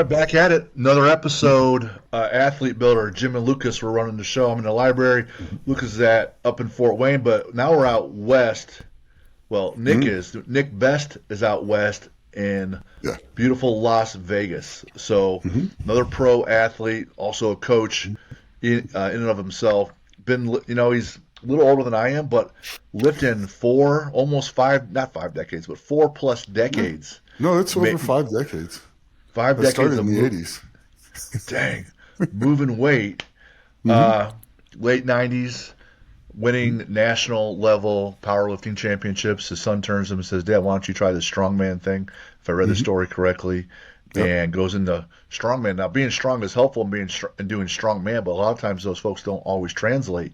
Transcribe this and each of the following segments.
right, back at it. Another episode. Athlete Builder, Jim and Lucas were running the show. I'm in the library. Lucas is up in Fort Wayne, but now we're out west. Well, Nick is. Nick Best is out west in beautiful Las Vegas. So another pro athlete, also a coach in and of himself. He's a little older than I am, but lived in almost five, not 5 decades, but 4+ decades. No, it's over 5 decades. 5 decades. Started in the 80s. Dang. Moving weight. Late 90s, winning national level powerlifting championships. His son turns to him and says, Dad, why don't you try this strongman thing? If I read the story correctly. And goes into strongman. Now, being strong is helpful in doing strongman, but a lot of times those folks don't always translate.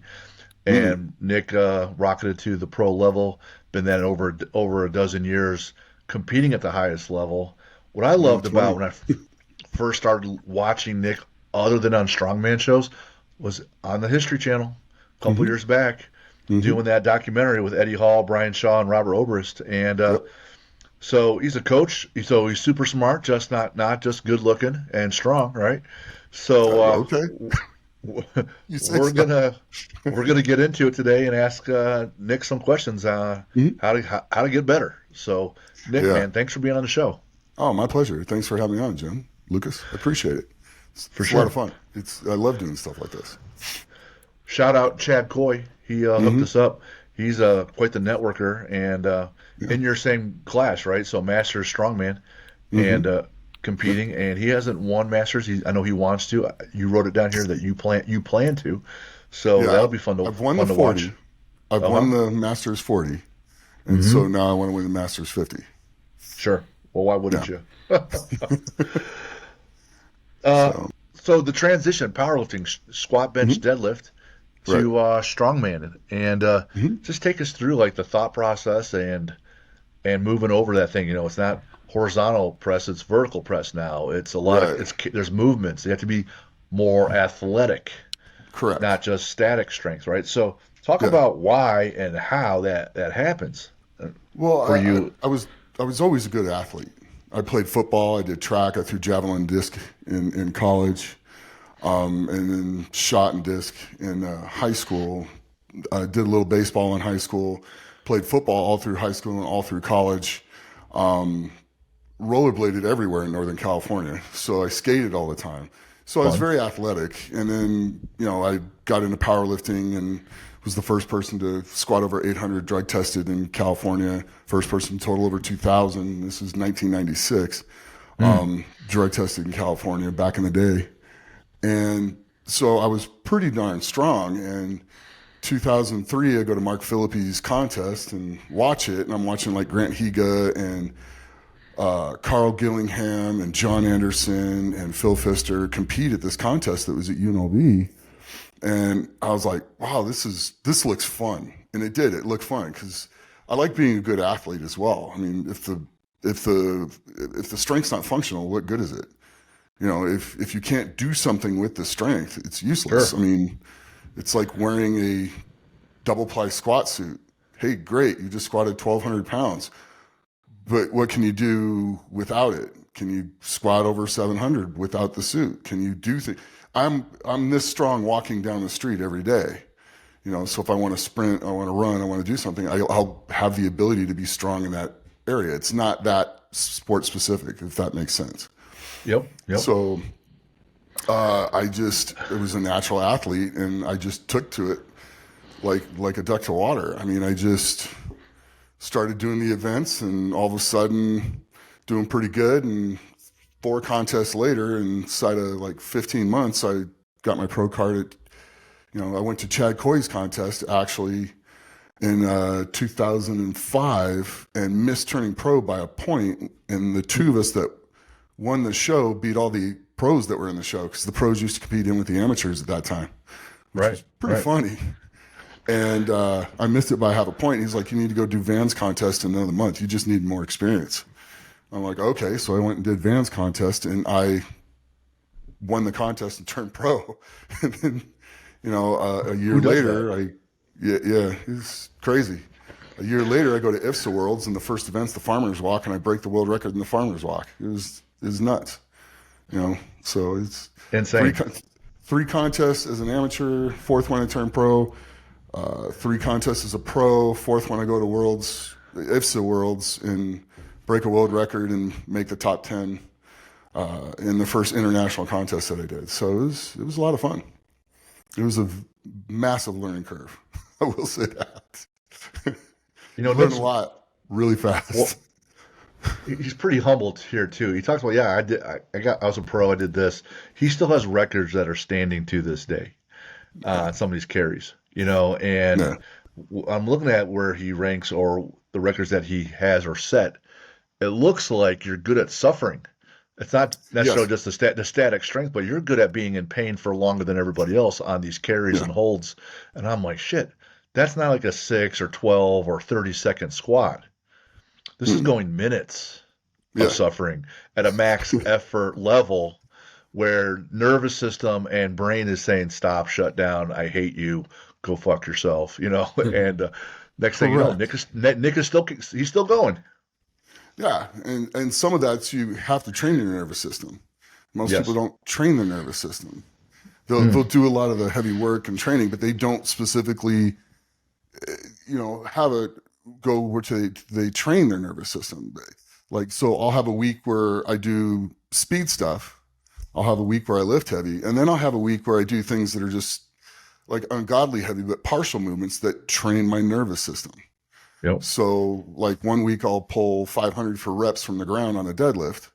And Nick rocketed to the pro level, been that over a dozen years, competing at the highest level. What I loved about when I first started watching Nick, other than on strongman shows, was on the History Channel a couple years back, doing that documentary with Eddie Hall, Brian Shaw, and Robert Obrist. And so he's a coach. So he's super smart, just not just good looking and strong, right? So we're gonna get into it today and ask Nick some questions how to get better. So Nick, man, thanks for being on the show. Oh, my pleasure. Thanks for having me on, Jim. Lucas, I appreciate it. It's a lot of fun. I love doing stuff like this. Shout out 𝗬𝗂𝗁. He hooked us up. He's quite the networker and in your same class, right? So Masters Strongman and competing, and he hasn't won Masters. I know he wants to. You wrote it down here that you plan to. So that'll be fun to I've won the 40. watch. I've won the Masters 40, and so now I want to win the Masters 50. Sure. Well, why wouldn't you? So the transition, powerlifting, squat, bench, deadlift to strongman, and just take us through like the thought process and moving over that thing. It's not horizontal press; it's vertical press now. It's a lot of there's movements. You have to be more athletic, correct? Not just static strength, right? So talk about why and how that happens. Well, for you, I was always a good athlete. I played football. I did track. I threw javelin disc in college, and then shot and disc in high school. I did a little baseball in high school. Played football all through high school and all through college. Rollerbladed everywhere in Northern California. So I skated all the time. So I was very athletic. And then, I got into powerlifting and was the first person to squat over 800 drug tested in California. First person to total over 2,000. This is 1996. Drug tested in California back in the day. And so I was pretty darn strong. And 2003, I go to 𝗬𝗂𝗶𝗀𝗀's contest and watch it. And I'm watching like Grant Higa and Carl Gillingham and John Anderson and Phil Pfister compete at this contest that was at UNLV. And I was like, wow, this looks fun. And it did. It looked fun because I like being a good athlete as well. I mean, if the strength's not functional, what good is it? If you can't do something with the strength, it's useless. Sure. I mean, it's like wearing a double ply squat suit. Hey, great, you just squatted 1,200 pounds. But what can you do without it? Can you squat over 700 without the suit? Can you do things? I'm this strong walking down the street every day. So if I want to sprint, I want to run, I want to do something, I'll have the ability to be strong in that area. It's not that sport specific, if that makes sense. Yep. So it was a natural athlete, and I just took to it like a duck to water. I mean, I just started doing the events, and all of a sudden doing pretty good. And 4 contests later, inside of like 15 months, I got my pro card I went to 𝗬𝗂𝗁's contest actually in 2005 and missed turning pro by a point. And the two of us that won the show beat all the pros that were in the show, because the pros used to compete in with the amateurs at that time, which was pretty funny. And I missed it by half a point. He's like, you need to go do Van's contest in another month. You just need more experience. I'm like, okay. So I went and did Van's contest, and I won the contest and turned pro. And then, a year later, it's crazy. A year later, I go to 𝗣𝗀𝗀𝗀 Worlds, and the first event's the Farmer's Walk, and I break the world record in the Farmer's Walk. It was nuts. So it's Insane. three contests as an amateur, fourth one I turned pro, three contests as a pro, fourth one I go to 𝗬𝗀𝗀𝗀𝘀 Worlds and break a world record and make the top 10 in the first international contest that I did. So it was a lot of fun. It was a massive learning curve. I will say that. Learned a lot really fast. Well, he's pretty humbled here too. He talks about, I was a pro, I did this. He still has records that are standing to this day on some of these carries, and I'm looking at where he ranks or the records that he has or set. It looks like you're good at suffering. It's not necessarily just the static strength, but you're good at being in pain for longer than everybody else on these carries and holds. And I'm like, shit, that's not like a 6 or 12 or 30-second squat. This is going minutes of suffering at a max effort level where nervous system and brain is saying, stop, shut down, I hate you, go fuck yourself, and next thing you know, Nick is still going. Yeah, and some of that you have to train your nervous system. Most people don't train their nervous system. They'll do a lot of the heavy work and training, but they don't specifically, have a go where they train their nervous system. Like, so I'll have a week where I do speed stuff. I'll have a week where I lift heavy, and then I'll have a week where I do things that are just like ungodly heavy, but partial movements that train my nervous system. Yep. So like one week I'll pull 500 for reps from the ground on a deadlift.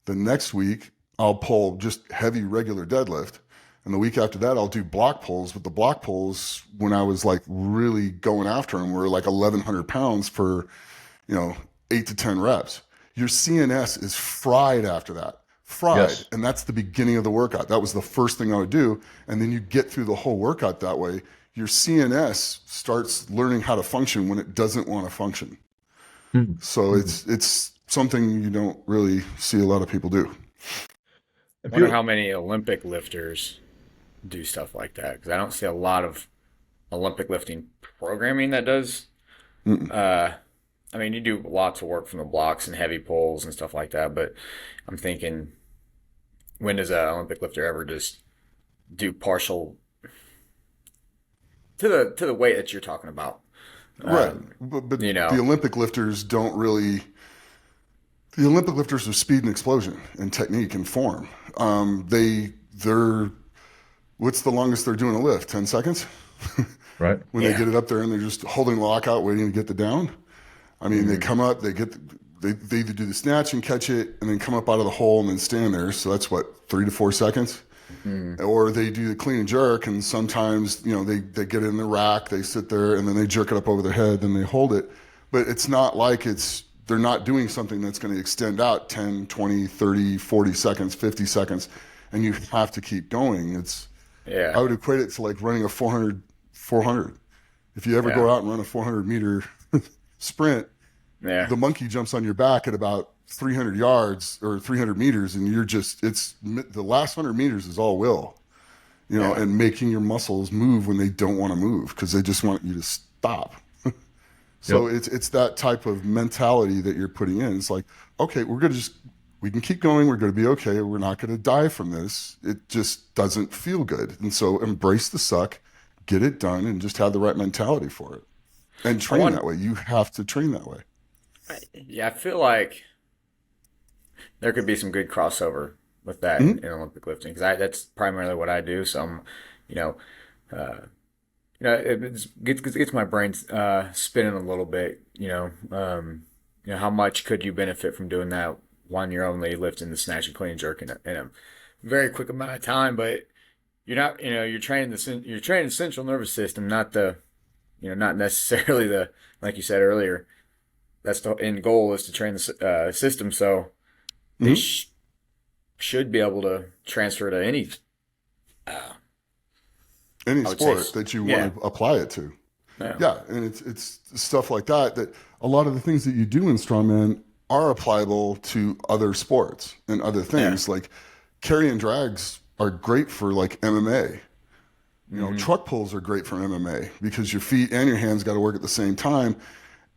The next week I'll pull just heavy regular deadlift. And the week after that I'll do block pulls. But the block pulls, when I was like really going after them, were like 1,100 pounds for, 8 to 10 reps. Your CNS is fried after that. Yes. And that's the beginning of the workout. That was the first thing I would do. And then you get through the whole workout that way. Your CNS starts learning how to function when it doesn't want to function. So it's something you don't really see a lot of people do. I wonder how many Olympic lifters do stuff like that, because I don't see a lot of Olympic lifting programming that does. I mean, you do lots of work from the blocks and heavy pulls and stuff like that, but I'm thinking, when does an Olympic lifter ever just do partial to the weight that you're talking about? Right. But the Olympic lifters don't really. The Olympic lifters are speed and explosion and technique and form. They're what's the longest they're doing a lift? 10 seconds? Right. When they get it up there and they're just holding lockout, waiting to get the down. I mean, they come up, they either do the snatch and catch it and then come up out of the hole and then stand there. So that's 3 to 4 seconds. Or they do the clean and jerk, and sometimes, they get it in the rack, they sit there, and then they jerk it up over their head, then they hold it. But it's not like they're not doing something that's going to extend out 10, 20, 30, 40 seconds, 50 seconds, and you have to keep going. I would equate it to like running a 400. If you ever go out and run a 400-meter sprint, the monkey jumps on your back at about 300 yards or 300 meters, and it's the last 100 meters is all will, and making your muscles move when they don't want to move because they just want you to stop. So it's that type of mentality that you're putting in. It's like, okay, we can keep going. We're going to be okay. We're not going to die from this. It just doesn't feel good. And so embrace the suck, get it done, and just have the right mentality for it. And train that way. You have to train that way. Yeah, I feel like there could be some good crossover with that in Olympic lifting, because that's primarily what I do. So it gets my brain spinning a little bit. How much could you benefit from doing that when you're only lifting the snatch and clean and jerk in a very quick amount of time? But you're not, you're training the central nervous system, not not necessarily like you said earlier. That's the end goal, is to train the system. So they should be able to transfer to any sport that you want to apply it to. Yeah, and it's stuff like that a lot of the things that you do in strongman are applicable to other sports and other things. Like carrying drags are great for like MMA. Truck pulls are great for MMA because your feet and your hands got to work at the same time.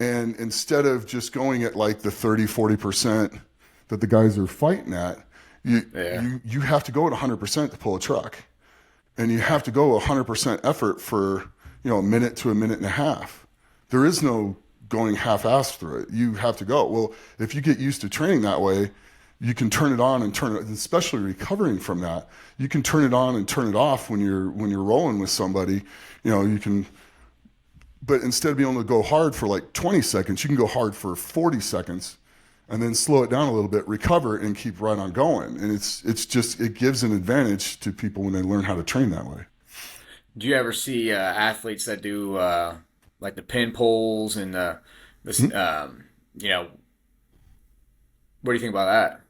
And instead of just going at like the 30, 40% that the guys are fighting at, Yeah. You have to go at 100% to pull a truck, and you have to go 100% effort for, a minute to a minute and a half. There is no going half-assed through it. You have to go. Well, if you get used to training that way, you can turn it on and turn it, especially recovering from that. You can turn it on and turn it off when you're rolling with somebody. You can, but instead of being able to go hard for like 20 seconds, you can go hard for 40 seconds and then slow it down a little bit, recover, and keep right on going. And it gives an advantage to people when they learn how to train that way. Do you ever see athletes that do like the pin pulls and what do you think about that?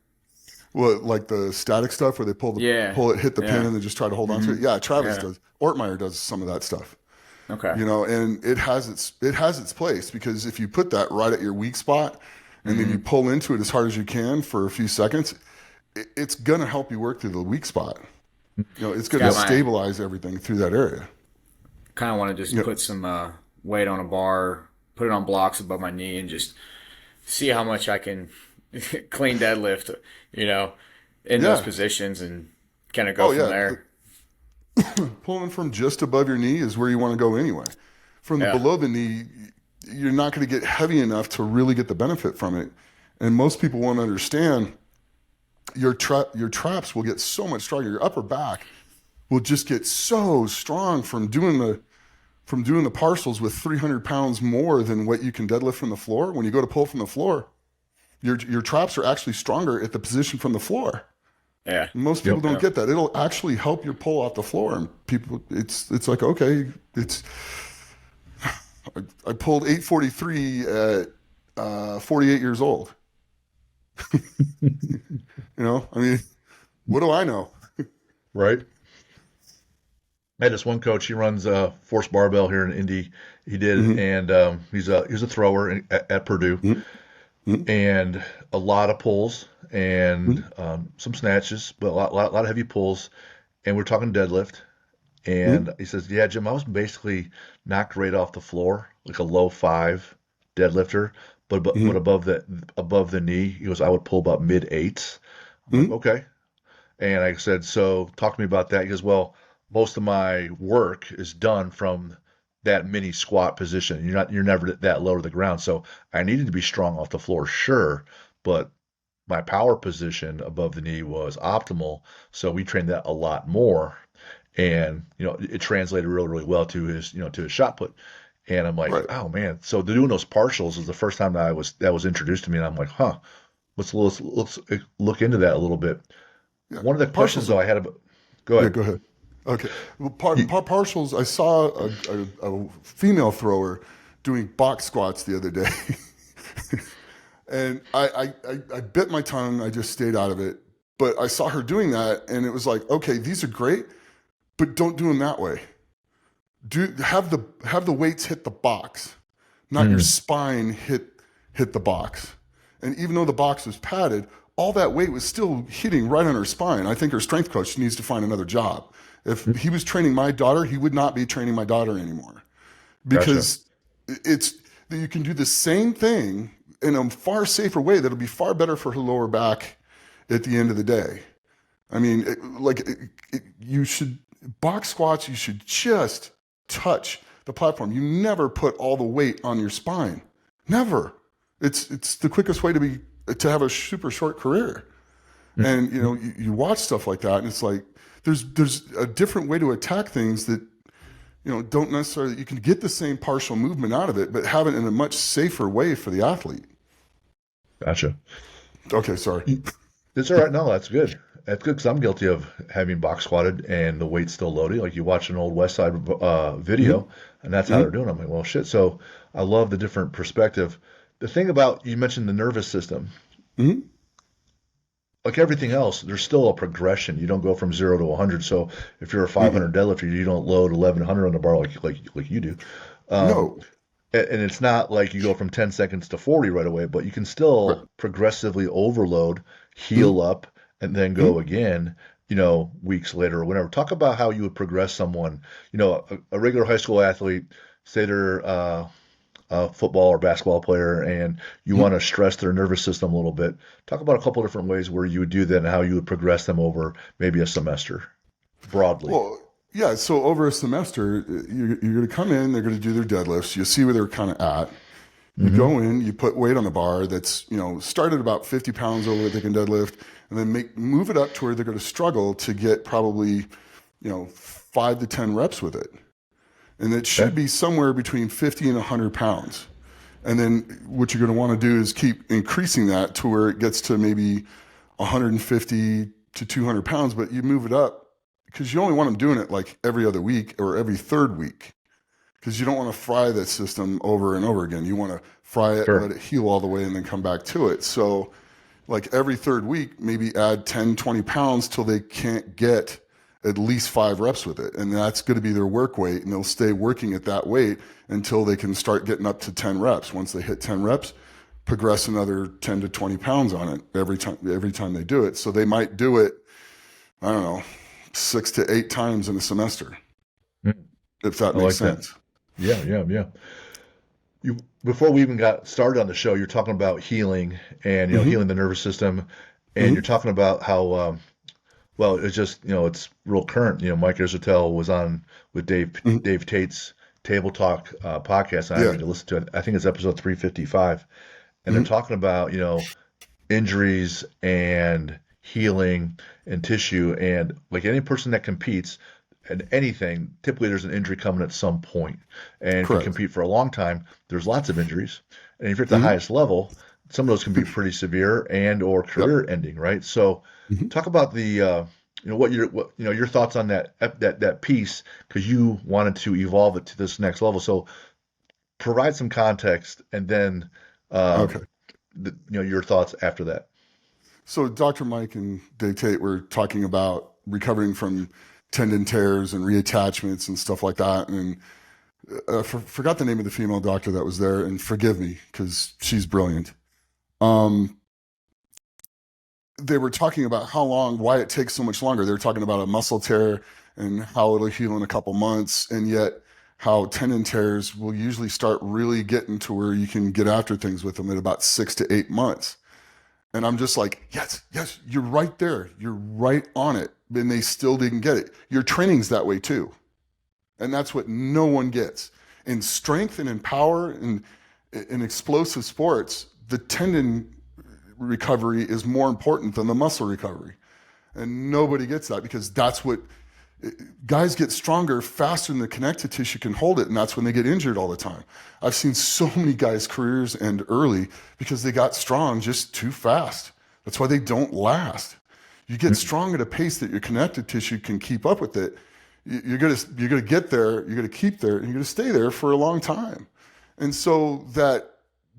Well, like the static stuff where they pull it, hit the pin, and then just try to hold on to it. Yeah, Travis does. 𝗬𝗏𝗀 does some of that stuff. Okay. And it has its place, because if you put that right at your weak spot and then you pull into it as hard as you can for a few seconds, it's gonna help you work through the weak spot. It's gonna stabilize everything through that area. Kind of want to just put some weight on a bar, put it on blocks above my knee, and just see how much I can clean deadlift, in those positions, and kind of go from there. Pulling from just above your knee is where you want to go anyway. From below the knee, you're not going to get heavy enough to really get the benefit from it. And most people won't understand your traps will get so much stronger. Your upper back will just get so strong from doing the partials with 300 pounds more than what you can deadlift from the floor. When you go to pull from the floor, your traps are actually stronger at the position from the floor. Yeah. Most people don't get that. It'll actually help your pull off the floor. And people, it's like, okay, I pulled 843 at 48 years old. I mean, what do I know? Right. I had this one coach. He runs Force Barbell here in Indy. He did, and he's a thrower at Purdue, and a lot of pulls and some snatches, but a lot of heavy pulls. And we're talking deadlift, and he says, "Yeah, Jim, I was basically knocked right off the floor, like a low 5 deadlifter, but above the knee, he goes, I would pull about mid 8s." I'm like, okay. And I said, so talk to me about that. He goes, well, most of my work is done from that mini squat position. You're never that low to the ground. So I needed to be strong off the floor, sure, but my power position above the knee was optimal. So we trained that a lot more, and it translated really, really well to his shot put. And I'm like, oh man. So doing those partials is the first time that was introduced to me, and I'm like, huh, let's look into that a little bit. Yeah. One of the questions though I had about, go ahead. Yeah, go ahead. Okay. Well, partials, I saw a female thrower doing box squats the other day. And I bit my tongue. I just stayed out of it. But I saw her doing that, and it was like, okay, these are great, but don't do them that way. Have the weights hit the box, not your spine hit the box. And even though the box was padded, all that weight was still hitting right on her spine. I think her strength coach needs to find another job. If he was training my daughter, he would not be training my daughter anymore, because you can do the same thing in a far safer way that'll be far better for her lower back at the end of the day. I mean, you should box squats. You should just touch the platform. You never put all the weight on your spine. Never. It's the quickest way to have a super short career. And you watch stuff like that, and it's like there's a different way to attack things that don't necessarily, you can get the same partial movement out of it, but have it in a much safer way for the athlete. Gotcha. Okay, sorry. It's all right. No, that's good. That's good, because I'm guilty of having box squatted and the weight's still loading. Like you watch an old West Side video, and that's how they're doing. I'm like, well, shit. So I love the different perspective. The thing about, you mentioned the nervous system. Like everything else, there's still a progression. You don't go from 0 to 100. So if you're a 500 deadlifter, you don't load 1100 on the bar like you do. No. And it's not like you go from 10 seconds to 40 right away, but you can still progressively overload, heal up, and then go again, weeks later or whatever. Talk about how you would progress someone, a regular high school athlete, say they're a football or basketball player and you want to stress their nervous system a little bit, talk about a couple different ways where you would do that and how you would progress them over maybe a semester broadly. Well, yeah. So over a semester, you're going to come in. They're going to do their deadlifts. You see where they're kind of at. You go in. You put weight on the bar that's start at about 50 pounds over what they can deadlift, and then move it up to where they're going to struggle to get probably 5 to 10 reps with it. And it should be somewhere between 50 and 100 pounds. And then what you're going to want to do is keep increasing that to where it gets to maybe 150 to 200 pounds, but you move it up because you only want them doing it like every other week or every third week, because you don't want to fry that system over and over again. You want to fry it, let it heal all the way, and then come back to it. So like every third week, maybe add 10, 20 pounds till they can't get at least 5 reps with it. And that's going to be their work weight. And they'll stay working at that weight until they can start getting up to 10 reps. Once they hit 10 reps, progress another 10 to 20 pounds on it every time they do it. So they might do it, I don't know, 6 to 8 times in a semester, if that makes sense. Yeah. Before we even got started on the show, you're talking about healing and healing the nervous system, and you're talking about how well, it's just, it's real current. Mike Israetel was on with Dave Tate's Table Talk podcast, and I had to listen to it. I think it's episode 355. And they're talking about, injuries and healing and tissue. And like any person that competes in anything, typically there's an injury coming at some point. And if you compete for a long time, there's lots of injuries. And if you're at the highest level, some of those can be pretty severe and or career ending, right? So talk about the what your thoughts on that piece, because you wanted to evolve it to this next level. So provide some context, and then your thoughts after that. So Dr. Mike and Dave Tate were talking about recovering from tendon tears and reattachments and stuff like that, and forgot the name of the female doctor that was there, and forgive me because she's brilliant. They were talking about why it takes so much longer. They were talking about a muscle tear and how it'll heal in a couple months, and yet how tendon tears will usually start really getting to where you can get after things with them at about 6 to 8 months. And I'm just like, yes, you're right there. You're right on it. And they still didn't get it. Your training's that way too. And that's what no one gets. In strength and in power and in explosive sports, the tendon recovery is more important than the muscle recovery. And nobody gets that, because that's what guys get stronger faster than the connective tissue can hold it. And that's when they get injured all the time. I've seen so many guys' careers end early because they got strong just too fast. That's why they don't last. You get strong at a pace that your connective tissue can keep up with it. You're gonna get there, you're gonna keep there, and you're gonna stay there for a long time. And so that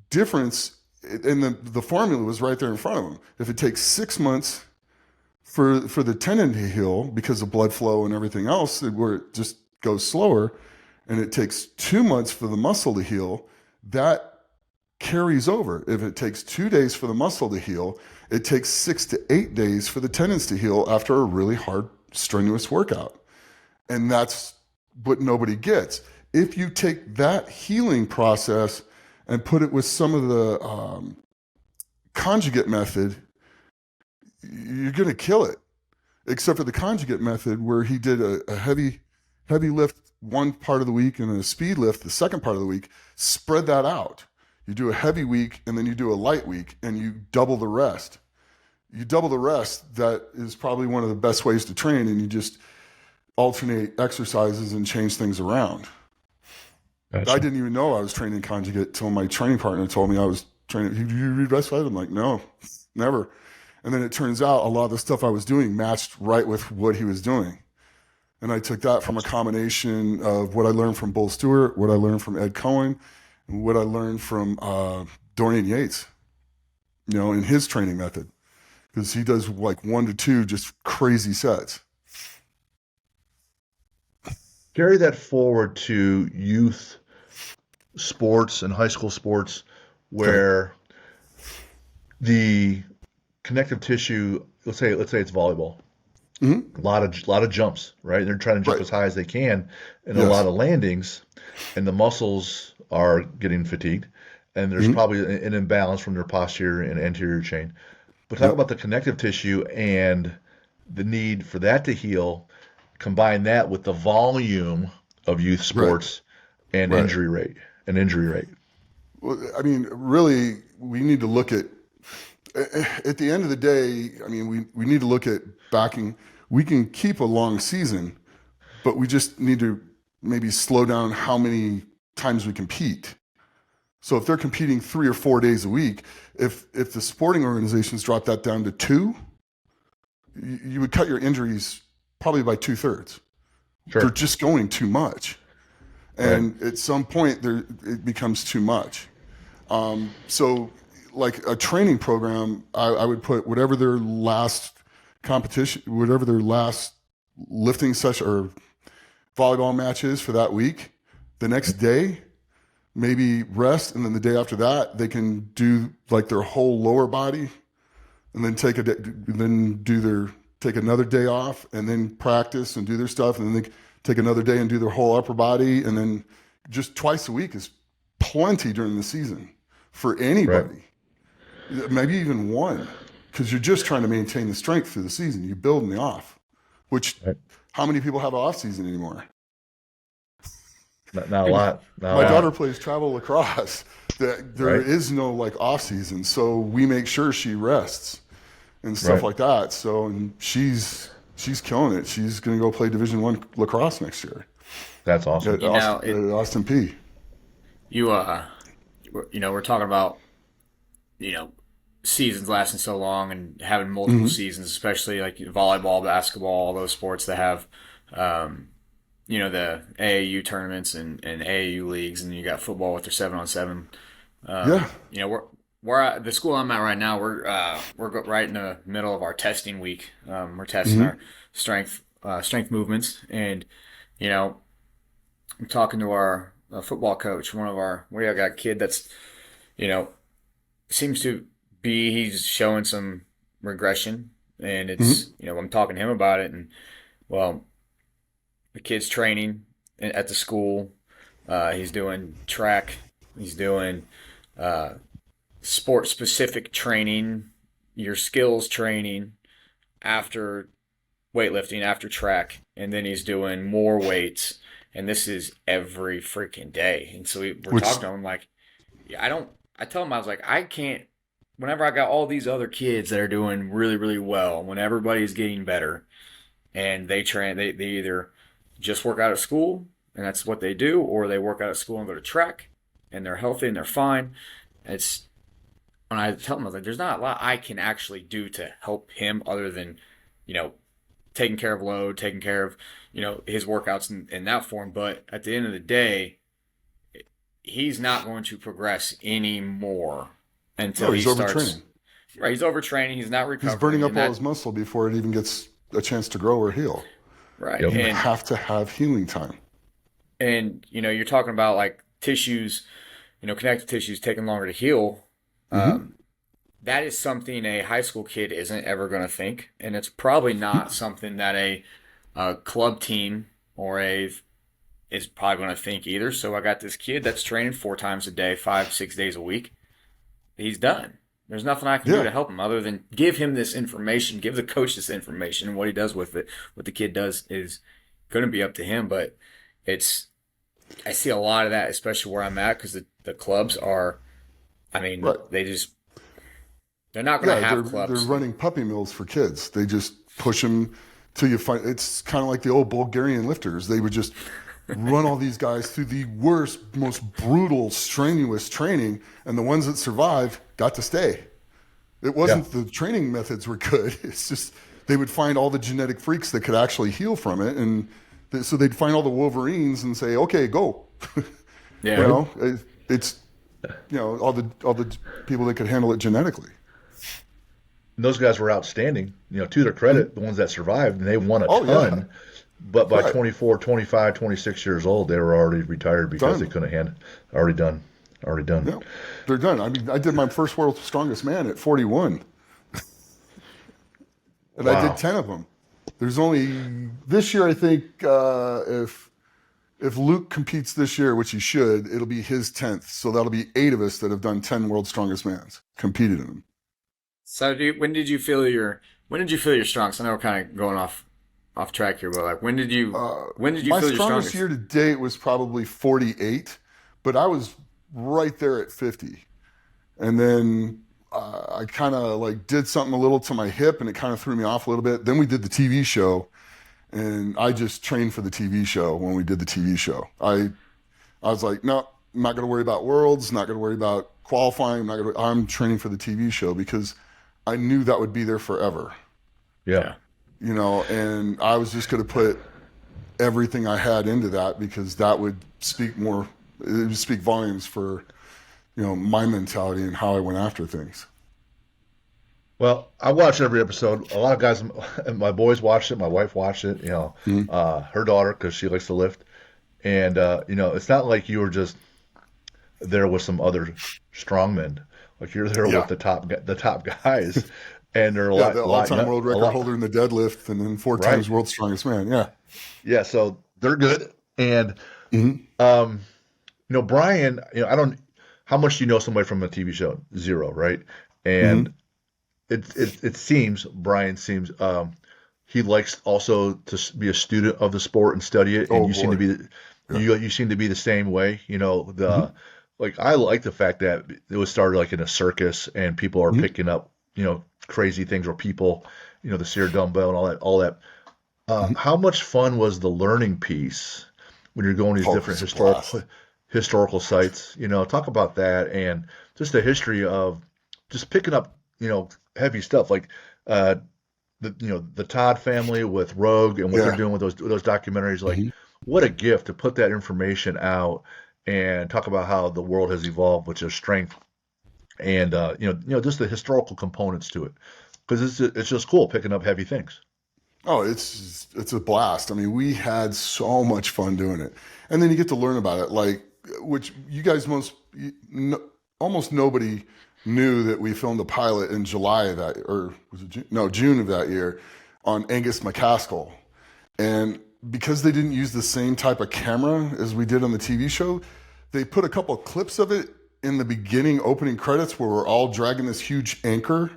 difference, and the formula was right there in front of them. If it takes 6 months for the tendon to heal because of blood flow and everything else, where it just goes slower, and it takes 2 months for the muscle to heal, that carries over. If it takes 2 days for the muscle to heal, it takes 6 to 8 days for the tendons to heal after a really hard, strenuous workout. And that's what nobody gets. If you take that healing process and put it with some of the conjugate method, you're going to kill it. Except for the conjugate method, where he did a heavy lift one part of the week and a speed lift the second part of the week. Spread that out. You do a heavy week and then you do a light week, and you double the rest. That is probably one of the best ways to train, and you just alternate exercises and change things around. Gotcha. I didn't even know I was training conjugate till my training partner told me I was training. Do you read breastfed? I'm like, no, never. And then it turns out a lot of the stuff I was doing matched right with what he was doing. And I took that from a combination of what I learned from Bull Stewart, what I learned from Ed Cohen, and what I learned from Dorian Yates, in his training method. Because he does like 1 to 2 just crazy sets. Carry that forward to youth sports and high school sports, where the connective tissue, let's say it's volleyball, A lot of jumps, right? They're trying to jump as high as they can, and a lot of landings, and the muscles are getting fatigued, and there's probably an imbalance from their posterior and anterior chain. But talk about the connective tissue and the need for that to heal. Combine that with the volume of youth sports and injury rate. Well, I mean, really, we need to look at the end of the day, I mean, we need to look at backing. We can keep a long season, but we just need to maybe slow down how many times we compete. So if they're competing 3 or 4 days a week, if the sporting organizations drop that down to 2, you would cut your injuries probably by 2/3. Sure. They're just going too much. And at some point, it becomes too much. So like a training program, I would put whatever their last competition, whatever their last lifting session or volleyball match is for that week, the next day, maybe rest. And then the day after that, they can do like their whole lower body and then take another day off and then practice and do their stuff. And then they take another day and do their whole upper body. And then just twice a week is plenty during the season for anybody. Maybe even one, because you're just trying to maintain the strength through the season. You build in the off, which how many people have an off season anymore? Not a lot. My daughter plays travel lacrosse. There is no like off season, so we make sure she rests and stuff like that. So and she's killing it. She's going to go play Division I lacrosse next year. That's awesome. At Austin P. We're talking about seasons lasting so long and having multiple seasons, especially like volleyball, basketball, all those sports that have the AAU tournaments and AAU leagues, and you got football with their 7-on-7. We're at the school I'm at right now. We're right in the middle of our testing week. We're testing our strength movements, and I'm talking to our football coach. We got a kid that's seems to be he's showing some regression, and it's I'm talking to him about it, and well, the kid's training at the school. He's doing track. He's doing sport-specific training, your skills training after weightlifting, after track, and then he's doing more weights, and this is every freaking day. And so we're talking to him like, I tell him, I was like, I can't, whenever I got all these other kids that are doing really, really well, when everybody's getting better, and they either just work out at school, and that's what they do, or they work out at school and go to track, and they're healthy and they're fine. It's when I tell them, I was like, there's not a lot I can actually do to help him other than, taking care of load, taking care of, his workouts in that form. But at the end of the day, he's not going to progress anymore until he starts. Overtraining. Right, he's overtraining. He's not recovering. He's burning up all his muscle before it even gets a chance to grow or heal. Right. You have to have healing time. And, you're talking about like tissues, connective tissues taking longer to heal. That is something a high school kid isn't ever going to think. And it's probably not something that a club team or is probably going to think either. So I got this kid that's training 4 times a day, 5-6 days a week. He's done. There's nothing I can do to help him other than give him this information, give the coach this information, and what he does with it, what the kid does is going to be up to him. But I see a lot of that, especially where I'm at, because the clubs are, they're not going to have clubs. They're running puppy mills for kids. They just push them till you find. It's kind of like the old Bulgarian lifters. They would just run all these guys through the worst, most brutal, strenuous training, and the ones that survived got to stay. It wasn't the training methods were good. It's just they would find all the genetic freaks that could actually heal from it, and so they'd find all the Wolverines and say, "Okay, go." It's all the people that could handle it genetically. And those guys were outstanding. To their credit, the ones that survived, and they won a ton. Yeah. But by 24, 25, 26 years old, they were already retired because they couldn't handle it. Already done. Yeah, they're done. I did my first World's Strongest Man at 41. And I did 10 of them. There's only this year, I think, if Luke competes this year, which he should, it'll be his 10th. So that'll be 8 of us that have done 10 World's Strongest Mans, competed in them. So when did you feel your strongest? I know we're kind of going off track here, but like when did you feel your strongest? My strongest year to date was probably 48, but I was right there at 50. And then I kind of like did something a little to my hip, and it kind of threw me off a little bit. Then we did the TV show, and I just trained for the TV show when we did the TV show. I was like, no, I'm not going to worry about worlds, not going to worry about qualifying. I'm training for the TV show because I knew that would be there forever. Yeah. You know, and I was just going to put everything I had into that because that would speak volumes for, you know, my mentality and how I went after things. Well, I watch every episode. A lot of guys, my boys watched it. My wife watched it. You know, her daughter, because she likes to lift. And you know, it's not like you were just there with some other strongmen. Like you're there with the top guys, and they're the all-time world record holder in the deadlift, and then 4 times world's strongest man. Yeah. So they're good. And you know, Brian, you know, how much do you know somebody from a TV show? 0, right? And it seems Brian seems he likes also to be a student of the sport and study it. And you seem to be you seem to be the same way. You know, like I like the fact that it was started like in a circus and people are picking up, you know, crazy things or people, you know, the sear dumbbell and all that. How much fun was the learning piece when you're going to these different historical sites? You know, talk about that and just the history of just picking up, you know, heavy stuff like the Todd family with Rogue and what they're doing with those documentaries. Like, what a gift to put that information out and talk about how the world has evolved with their strength and you know just the historical components to it, because it's just cool picking up heavy things. Oh, it's a blast. I mean, we had so much fun doing it, and then you get to learn about it, like which you guys almost nobody knew that we filmed a pilot in July of that, or was it June? No, June of that year, on Angus McCaskill, and because they didn't use the same type of camera as we did on the TV show, they put a couple of clips of it in the beginning opening credits where we're all dragging this huge anchor.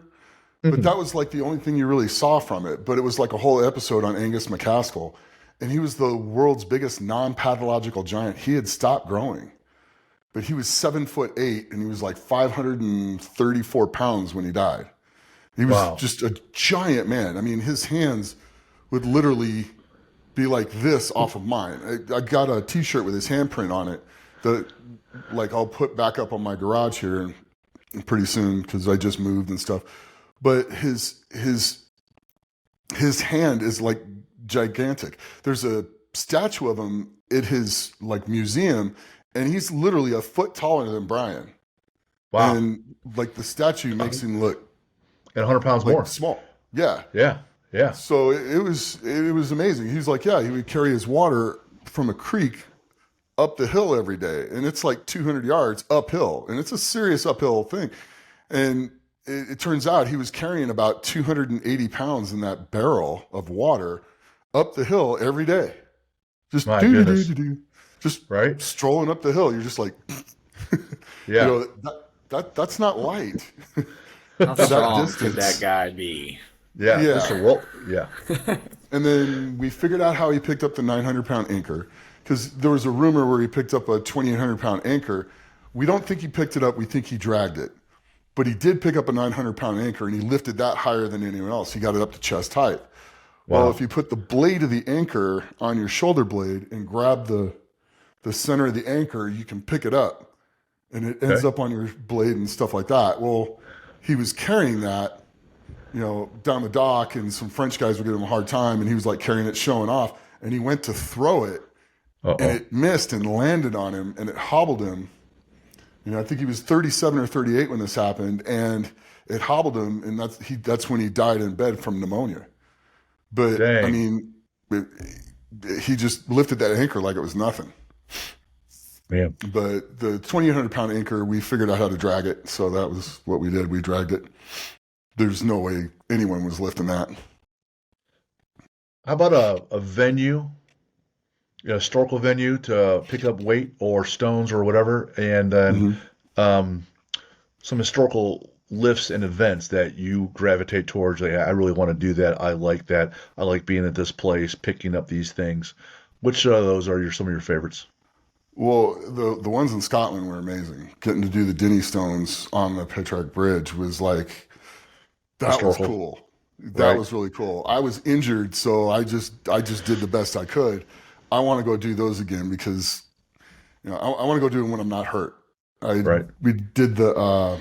But that was like the only thing you really saw from it. But it was like a whole episode on Angus McCaskill. And he was the world's biggest non-pathological giant. He had stopped growing. But he was 7'8", and he was like 534 pounds when he died. He was just a giant man. I mean, his hands would literally be like this off of mine. I got a t-shirt with his handprint on it that like I'll put back up on my garage here pretty soon because I just moved and stuff. But his hand is like gigantic. There's a statue of him at his like museum, and he's literally a foot taller than Brian. Wow! And like the statue makes him look and 100 pounds like more. Small. Yeah. So it was amazing. He was like, he would carry his water from a creek up the hill every day, and it's like 200 yards uphill, and it's a serious uphill thing. And it turns out he was carrying about 280 pounds in that barrel of water up the hill every day. Just just strolling up the hill. You're just like, you know, that's not light. How strong could that guy be? Yeah. And then we figured out how he picked up the 900-pound anchor, because there was a rumor where he picked up a 2,800-pound anchor. We don't think he picked it up. We think he dragged it. But he did pick up a 900-pound anchor, and he lifted that higher than anyone else. He got it up to chest height. Well, if you put the blade of the anchor on your shoulder blade and grab the center of the anchor, you can pick it up, and it ends up on your blade and stuff like that. Well, he was carrying that, you know, down the dock, and some French guys were giving him a hard time, and he was like carrying it, showing off, and he went to throw it, and it missed and landed on him, and it hobbled him. You know, I think he was 37 or 38 when this happened, and it hobbled him, and that's when he died in bed from pneumonia. But I mean, he just lifted that anchor like it was nothing. Man. But the 2,800-pound anchor, we figured out how to drag it, so that was what we did. We dragged it. There's no way anyone was lifting that. How about a venue, historical venue to pick up weight or stones or whatever, and then Hmm. um, some historical lifts and events that you gravitate towards. Like, I really want to do that. I like that. I like being at this place, picking up these things. Which of those are some of your favorites? Well, the ones in Scotland were amazing. Getting to do the Dinny Stones on the Petrarch Bridge was like, that was Historical, cool. That right? was really cool. I was injured, so I just did the best I could. I want to go do those again because I want to go do them when I'm not hurt. I Right. We did the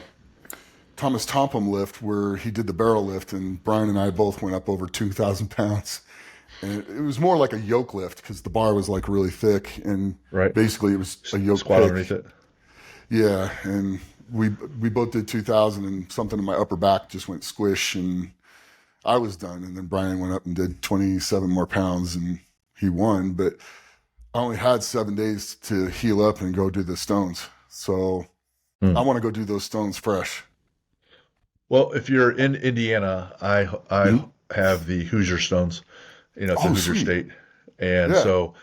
𝗕𝗂𝗶𝗹𝗀𝘀 lift where he did the barrel lift, and Brian and I both went up over 2,000 pounds. And it was more like a yoke lift because the bar was like really thick, and Right. basically it was a yoke Squat underneath pick. it. Yeah, and we both did 2,000, and something in my upper back just went squish, and I was done. And then Brian went up and did 27 more pounds, and he won. But I only had 7 days to heal up and go do the stones. So I Hmm. want to go do those stones fresh. Well, if you're in Indiana, I Mhm. have the Hoosier Stones. It's in Oh, Hoosier sweet. State, and Yeah. so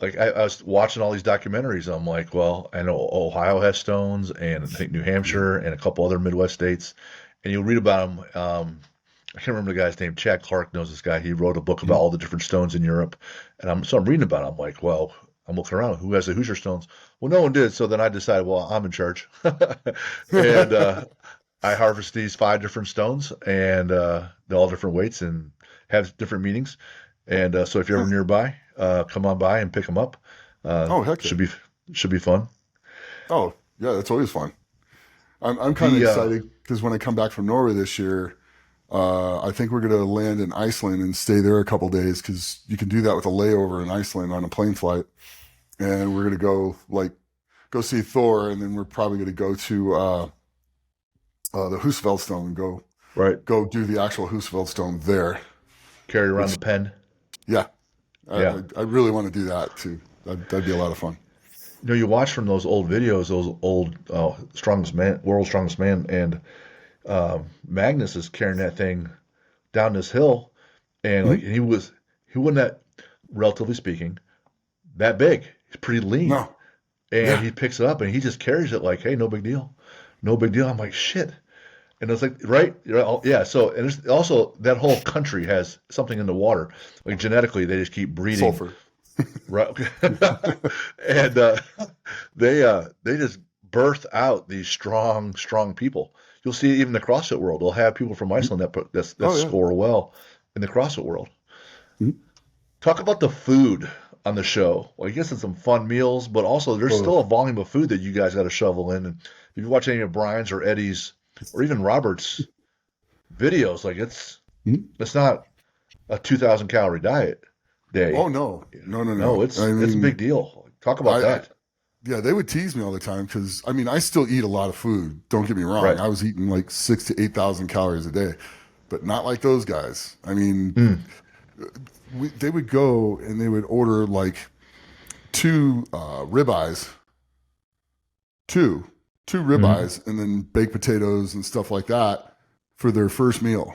like I was watching all these documentaries. I'm like, well, I know Ohio has stones, and I think New Mhm. Hampshire and a couple other Midwest states, and you'll read about them. I can't remember the guy's name. Chad Clark knows this guy. He wrote a book about Mhm. all the different stones in Europe, and I'm reading about it. I'm like, well, I'm looking around. Who has the Hoosier Stones? Well, no one did. So then I decided, well, I'm in charge, and I harvest these 5 different stones, and they're all different weights and have different meanings. And so if you're ever nearby, come on by and pick them up. Oh, heck yeah. Should be should be fun. Oh, yeah, that's always fun. I'm kind of The excited because when I come back from Norway this year, I think we're going to land in Iceland and stay there a couple days because you can do that with a layover in Iceland on a plane flight. And we're going to go see Thor, and then we're probably going to go to the 𝗬𝗏stone and right, go do the actual 𝗬𝗏stone there. carry around the Which, pen. yeah, Yeah. I really want to do that too. That'd be a lot of fun. You watch from those old videos, those old strongest man, world's strongest man, and Magnus is carrying that thing down this hill, and like Mhm. he wasn't that, relatively speaking, that big. He's pretty lean, No, and yeah, he picks it up and he just carries it like, hey, no big deal, no big deal. I'm like, shit. And it's like, right? Yeah. So, and there's also that whole country has something in the water. Like genetically, they just keep breeding. sulfur. Right. And they just birth out these strong, strong people. You'll see even the CrossFit world. They'll have people from Iceland that Oh yeah. score well in the CrossFit world. Mhm. Talk about the food on the show. Well, I guess it's some fun meals, but also there's Oh, still a volume of food that you guys got to shovel in. And if you watch any of Brian's or Eddie's or even Robert's videos, like mhm. it's not a 2,000 calorie diet Oh day. no, no, no, No, no. I it's a big mean, deal. Talk about I that. yeah, they would tease me all the time because I mean, I still eat a lot of food. Don't get me wrong. Right. I was eating like 6 to 8,000 calories a day, but not like those guys. I mean, Mm, they would go and they would order like two ribeyes, two two mm, ribeyes, and then baked potatoes and stuff like that for their first meal.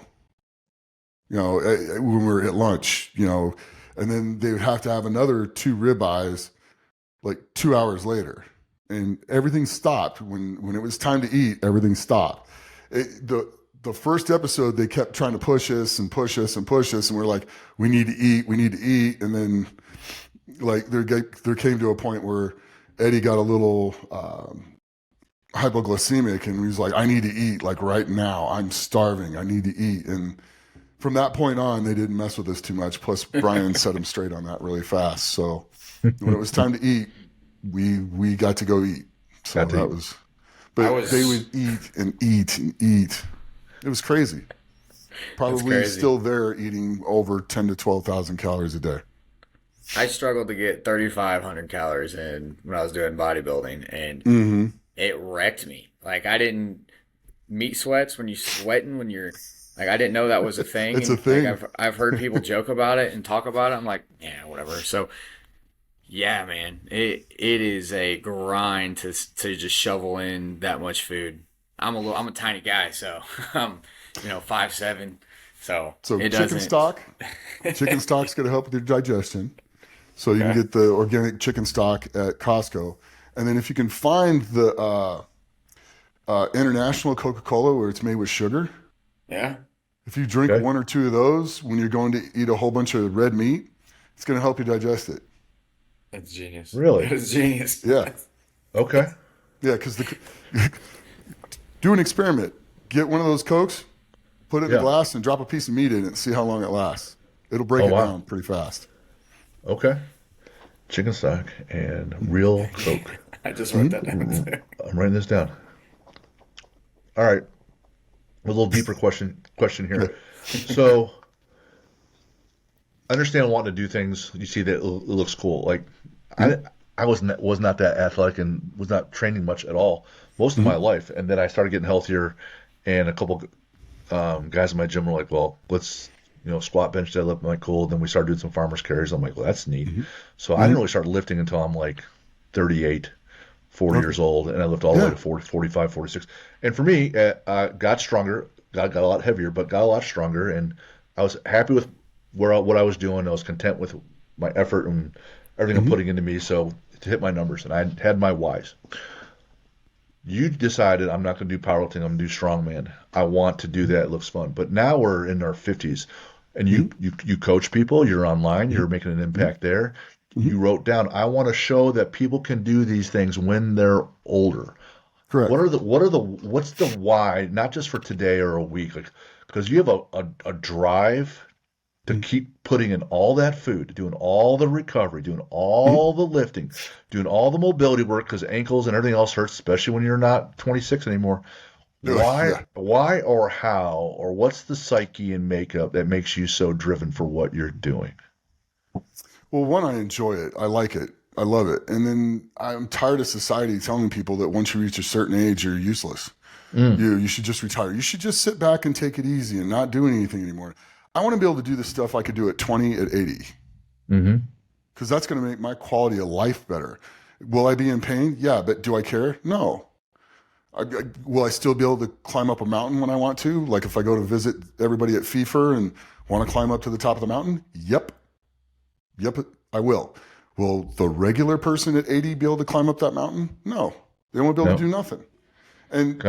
When we are at lunch, and then they would have to have another two ribeyes like 2 hours later, and everything stopped when it was time to eat. Everything stopped. The first episode, they kept trying to push us and push us and push us, and we're like, we need to eat, and then like there came to a point where Eddie got a little hypoglycemic, and he was like, I need to eat like right now. I'm starving. I need to eat, and from that point on, they didn't mess with us too much. Plus, Brian set him straight on that really fast. So when it was time to eat, we got to go eat. So got to that eat. was, I but they was would eat and eat and eat. It was crazy. That's Probably crazy. still there eating over 10 to 12,000 calories a day. I struggled to get 3,500 calories in when I was doing bodybuilding, and Mm-hmm. it wrecked me. Like I didn't meat sweats when you sweating when you're like I didn't know that was a thing, It's a and like thing. I've heard people joke about it and talk about it. I'm like, yeah, whatever. So yeah, man, it is a grind to just shovel in that much food. I'm a tiny guy, so I'm 5'7", So So it chicken doesn't. stock's going to help with your digestion. So you can get the organic chicken stock at Costco. And then if you can find the international Coca-Cola where it's made with sugar, Yeah. if you drink Okay. one or two of those when you're going to eat a whole bunch of red meat, it's going to help you digest it. That's genius. Really? That's genius. Yeah. Okay. Yeah, because do an experiment. Get one of those Cokes, put it in a Yeah. glass, and drop a piece of meat in it and see how long it lasts. It'll break Oh, it wow. down pretty fast. Okay. Chicken stock and real Coke. I just wrote that down. I'm writing this down. All right. A little deeper question here. So, understand wanting to do things. You see that it looks cool. Like I was not that athletic and was not training much at all most of my life. And then I started getting healthier, and a couple guys in my gym were like, "Well, let's squat, bench, deadlift." I'm like, "Cool." Then we started doing some farmers carries. I'm like, "Well, that's neat." So I didn't really start lifting until I'm like 38. 40 years old, and I lived all the way to 40, 45, 46. And for me, I got stronger, got a lot heavier, but got a lot stronger, and I was happy with what I was doing. I was content with my effort and everything I'm putting into me, so to hit my numbers, and I had my whys. You decided I'm not going to do powerlifting, I'm going to do strongman. I want to do that, it looks fun. But now we're in our 50s, and you coach people, you're online, you're making an impact there. You wrote down, I want to show that people can do these things when they're older. Correct. What's the why, not just for today or a week, like, because you have a drive to keep putting in all that food, doing all the recovery, doing all the lifting, doing all the mobility work, because ankles and everything else hurts, especially when you're not 26 anymore. Why or how, or what's the psyche and makeup that makes you so driven for what you're doing? Well, one, I enjoy it. I like it. I love it. And then I'm tired of society telling people that once you reach a certain age, you're useless. You should just retire. You should just sit back and take it easy and not do anything anymore. I want to be able to do the stuff I could do at 20, at 80. Because that's going to make my quality of life better. Will I be in pain? Yeah, but do I care? No. Will I still be able to climb up a mountain when I want to? Like if I go to visit everybody at 𝗣𝗱 and want to climb up to the top of the mountain? Yep, I will. Will the regular person at 80 be able to climb up that mountain? No, they won't be able to do nothing. And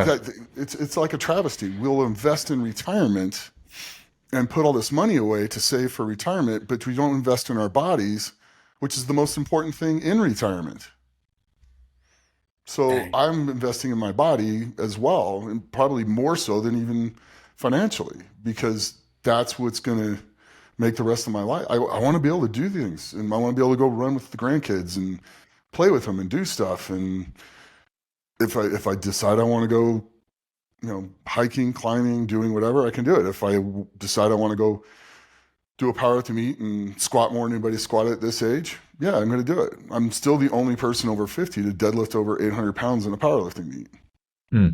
it's like a travesty. We'll invest in retirement and put all this money away to save for retirement, but we don't invest in our bodies, which is the most important thing in retirement. So I'm investing in my body as well, and probably more so than even financially, because that's what's going to make the rest of my life. I want to be able to do things, and I want to be able to go run with the grandkids and play with them and do stuff. And if I decide I want to go, hiking, climbing, doing whatever, I can do it. If I decide I want to go do a powerlifting meet and squat more than anybody squatted at this age, yeah, I'm going to do it. I'm still the only person over 50 to deadlift over 800 pounds in a powerlifting meet.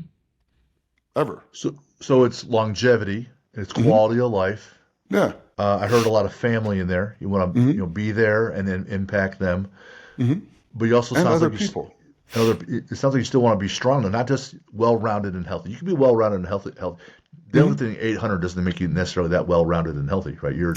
Ever. So it's longevity, it's quality of life. Yeah. I heard a lot of family in there. You want to be there and then impact them. But you also sounds other like people. It sounds like you still want to be strong, though, not just well-rounded and healthy. You can be well-rounded and healthy. The other thing, 800 doesn't make you necessarily that well-rounded and healthy, right? You're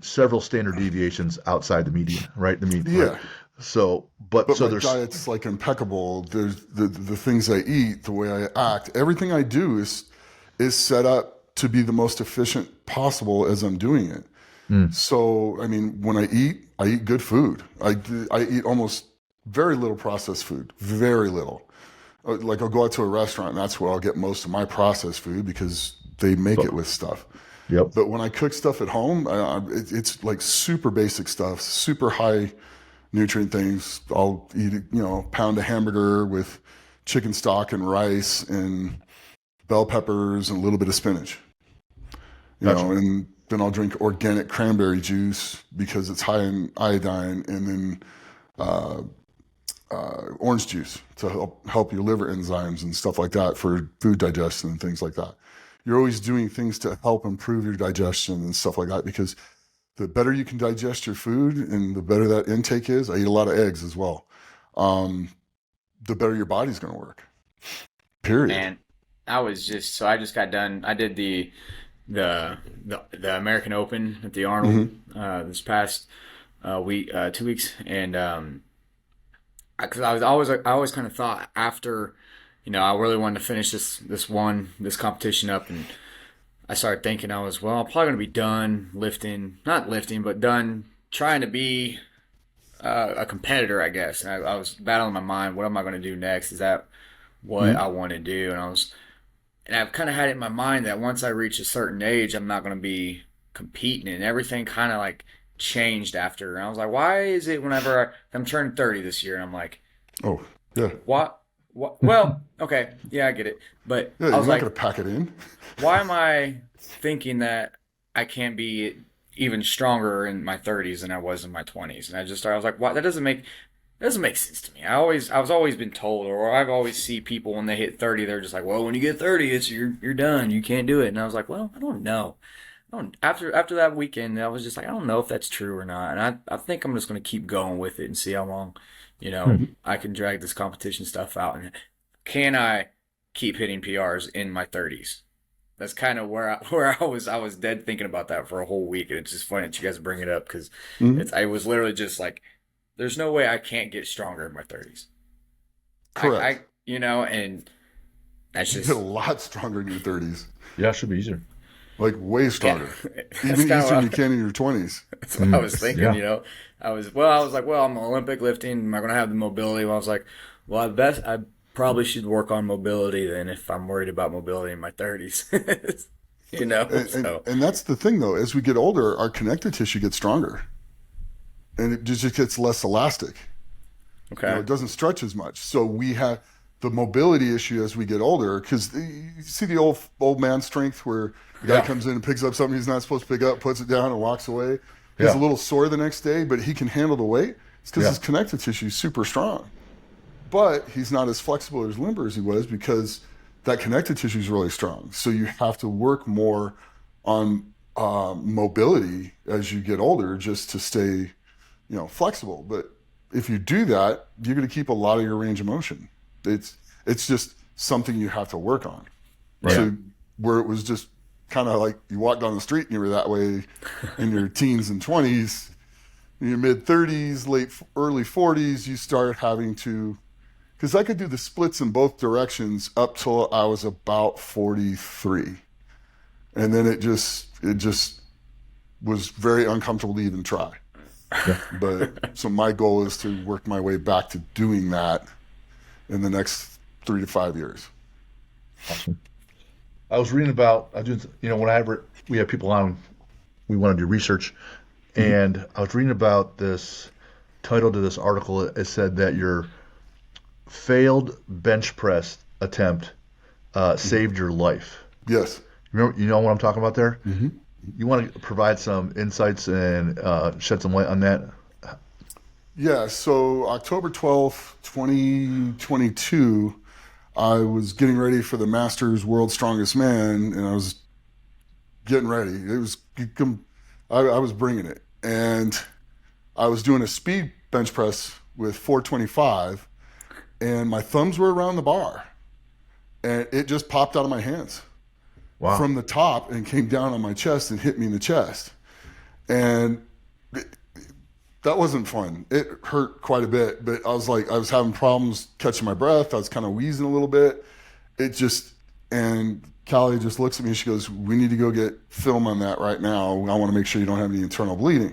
several standard deviations outside the median, right? The median. Yeah. Right? So my there's diet's like impeccable. There's the things I eat, the way I act, everything I do is set up to be the most efficient possible as I'm doing it. So, I mean, when I eat good food. I eat almost very little processed food, very little. Like I'll go out to a restaurant and that's where I'll get most of my processed food because they make it with stuff. Yep. But when I cook stuff at home, it's like super basic stuff, super high nutrient things. I'll eat, a pound of hamburger with chicken stock and rice and bell peppers and a little bit of spinach. And then I'll drink organic cranberry juice because it's high in iodine, and then orange juice to help your liver enzymes and stuff like that for food digestion and things like that. You're always doing things to help improve your digestion and stuff like that, because the better you can digest your food and the better that intake is. I eat a lot of eggs as well. The better your body's going to work. Period. And I just got done. I did the the American Open at the Arnold this past week, 2 weeks, and because I always kind of thought after, I really wanted to finish this competition up, and I started thinking I'm probably going to be done lifting, not lifting, but done trying to be a competitor, I guess. And I was battling my mind. What am I going to do next? Is that what I want to do? And I've kind of had it in my mind that once I reach a certain age, I'm not going to be competing, and everything kind of like changed after. And I was like, why is it whenever I'm turning 30 this year, and I'm like, oh yeah, what? Well, okay, yeah, I get it, but yeah, I was you're like, not gonna pack it in. why am I thinking that I can't be even stronger in my 30s than I was in my 20s? And I was like, what? That doesn't make sense to me. I was always been told, or I've always see people when they hit 30, they're just like, well, when you get 30, you're done. You can't do it. And I was like, well, I don't know. After that weekend, I was just like, I don't know if that's true or not. And I think I'm just going to keep going with it and see how long, I can drag this competition stuff out. And can I keep hitting PRs in my 30s? That's kind of where I was dead thinking about that for a whole week. And it's just funny that you guys bring it up, because I was literally just like, there's no way I can't get stronger in my 30s. Correct. And that's You just get a lot stronger in your 30s. Yeah, it should be easier. Like way stronger. Yeah. Even easier than you can in your 20s. That's what I was thinking, Yeah. I was like, well, I'm Olympic lifting. Am I going to have the mobility? Well, I was like, well, I probably should work on mobility then if I'm worried about mobility in my 30s. And that's the thing, though. As we get older, our connective tissue gets stronger. And it just gets less elastic. Okay. It doesn't stretch as much. So we have the mobility issue as we get older, because you see the old man strength where the guy comes in and picks up something he's not supposed to pick up, puts it down, and walks away. He's a little sore the next day, but he can handle the weight. It's because his connective tissue is super strong. But he's not as flexible or as limber as he was, because that connective tissue is really strong. So you have to work more on mobility as you get older, just to stay, flexible. But if you do that, you're going to keep a lot of your range of motion. It's just something you have to work on. Right. So where it was just kind of like you walked down the street and you were that way in your teens and 20s, in your mid 30s, early 40s, you start having to, because I could do the splits in both directions up till I was about 43. And then it just was very uncomfortable to even try. But so my goal is to work my way back to doing that in the next 3 to 5 years. Awesome. I was reading about, whenever we have people on, we want to do research, and I was reading about this title to this article. It said that your failed bench press attempt saved your life. Yes. You know what I'm talking about there? Mm-hmm. You want to provide some insights and shed some light on that? Yeah, so October 12th, 2022, I was getting ready for the Masters World's Strongest Man, and I was getting ready. I was bringing it. And I was doing a speed bench press with 425, and my thumbs were around the bar. And it just popped out of my hands. Wow. From the top, and came down on my chest and hit me in the chest. And that wasn't fun. It hurt quite a bit, but I was having problems catching my breath. I was kind of wheezing a little bit. And Callie just looks at me and she goes, we need to go get film on that right now. I want to make sure you don't have any internal bleeding.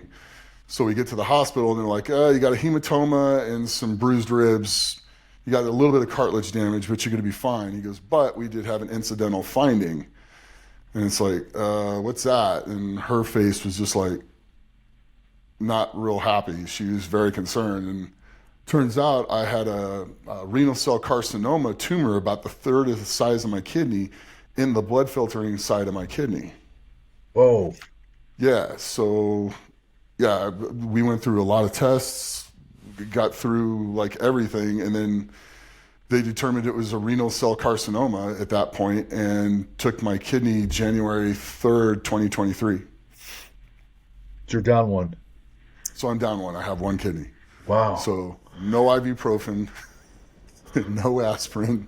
So we get to the hospital and they're like, you got a hematoma and some bruised ribs. You got a little bit of cartilage damage, but you're going to be fine. He goes, but we did have an incidental finding. And it's like, what's that? And her face was just like, not real happy. She was very concerned. And turns out I had a renal cell carcinoma tumor about the third of the size of my kidney in the blood filtering side of my kidney. Whoa. Yeah. So, we went through a lot of tests, got through like everything. And then they determined it was a renal cell carcinoma at that point and took my kidney January 3rd, 2023. So you're down one. So I'm down one. I have one kidney. Wow. So no ibuprofen, no aspirin,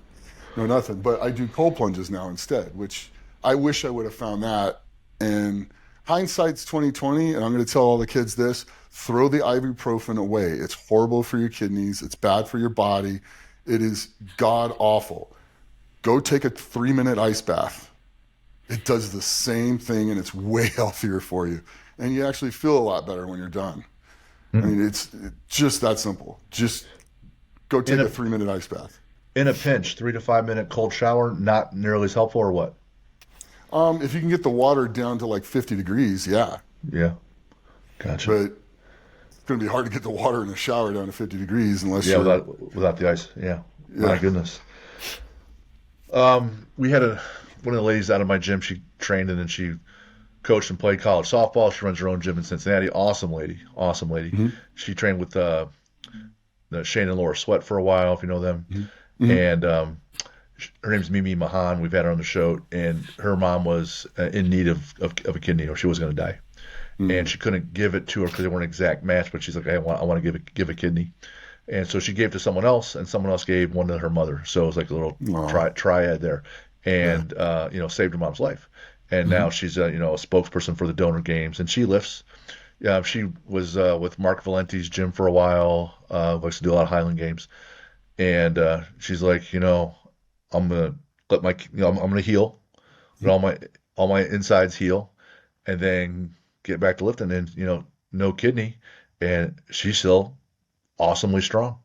no nothing. But I do cold plunges now instead, which I wish I would have found that And hindsight's 2020, and I'm going to tell all the kids this: throw the ibuprofen away. It's horrible for your kidneys. It's bad for your body. It is god awful. Go take a 3-minute ice bath. It does the same thing, and it's way healthier for you. And you actually feel a lot better when you're done. I mean, it's just that simple. Just go take a 3-minute ice bath. In a pinch, 3 to 5 minute cold shower, not nearly as helpful, or what? If you can get the water down to like 50 degrees, yeah. Yeah. Gotcha. But it's going to be hard to get the water in the shower down to 50 degrees unless yeah, you're... without the ice. Yeah. My goodness. We had one of the ladies out of my gym. She trained and then she coached and played college softball. She runs her own gym in Cincinnati. Awesome lady. She trained with the Shane and Laura Sweat for a while, if you know them. And her name's Mimi Mahan. We've had her on the show, and her mom was in need of a kidney, or she was going to die. And she couldn't give it to her because they weren't an exact match, but she's like, I want to give a kidney. And so she gave to someone else, and someone else gave one to her mother. So it was like a little triad there, and saved her mom's life. And now she's a spokesperson for the donor games, and she lifts. Yeah, she was with Mark Valenti's gym for a while. Likes to do a lot of Highland games, and she's like, I'm gonna let I'm gonna heal, let all my insides heal, and then get back to lifting. And no kidney, and she's still awesomely strong.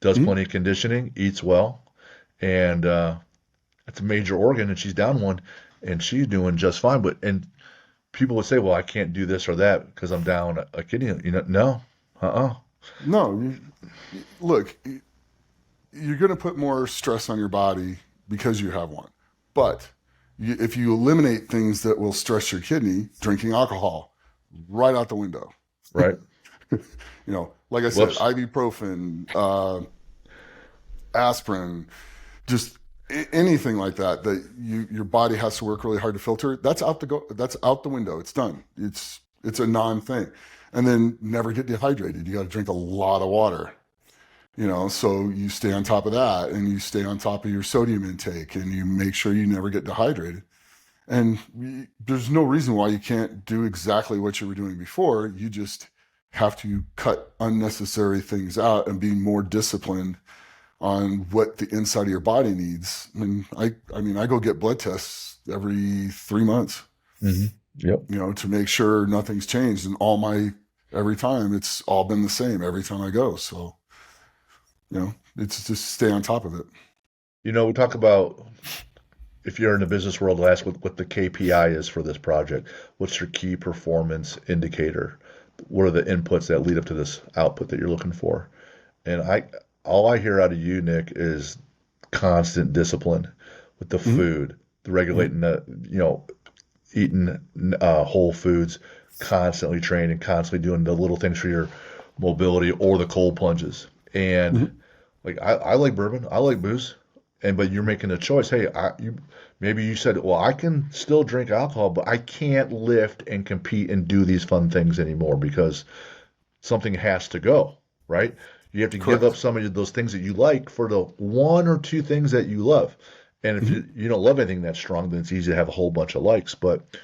Does plenty of conditioning, eats well, and it's a major organ, and she's down one, and she's doing just fine. And people would say, well, I can't do this or that because I'm down a kidney. No. No. Look, you're going to put more stress on your body because you have one. But if you eliminate things that will stress your kidney, drinking alcohol, right out the window. Right. Like I said, ibuprofen, aspirin, just anything like that your body has to work really hard to filter. That's out the window. It's done. It's a non-thing. And then never get dehydrated. You got to drink a lot of water. So you stay on top of that, and you stay on top of your sodium intake, and you make sure you never get dehydrated. And there's no reason why you can't do exactly what you were doing before. You just have to cut unnecessary things out and be more disciplined on what the inside of your body needs. I go get blood tests every 3 months. Yep. To make sure nothing's changed. And every time it's all been the same every time I go. So, it's just stay on top of it. We talk about, if you're in the business world, ask what the KPI is for this project. What's your key performance indicator? What are the inputs that lead up to this output that you're looking for? And all I hear out of you, Nick, is constant discipline with the food, the regulating eating whole foods, constantly training, constantly doing the little things for your mobility or the cold plunges. And I like bourbon, I like booze, but you're making a choice. Hey, maybe you said, well, I can still drink alcohol, but I can't lift and compete and do these fun things anymore because something has to go, right? You have to give up some of those things that you like for the one or two things that you love. And if you don't love anything that strong, then it's easy to have a whole bunch of likes. But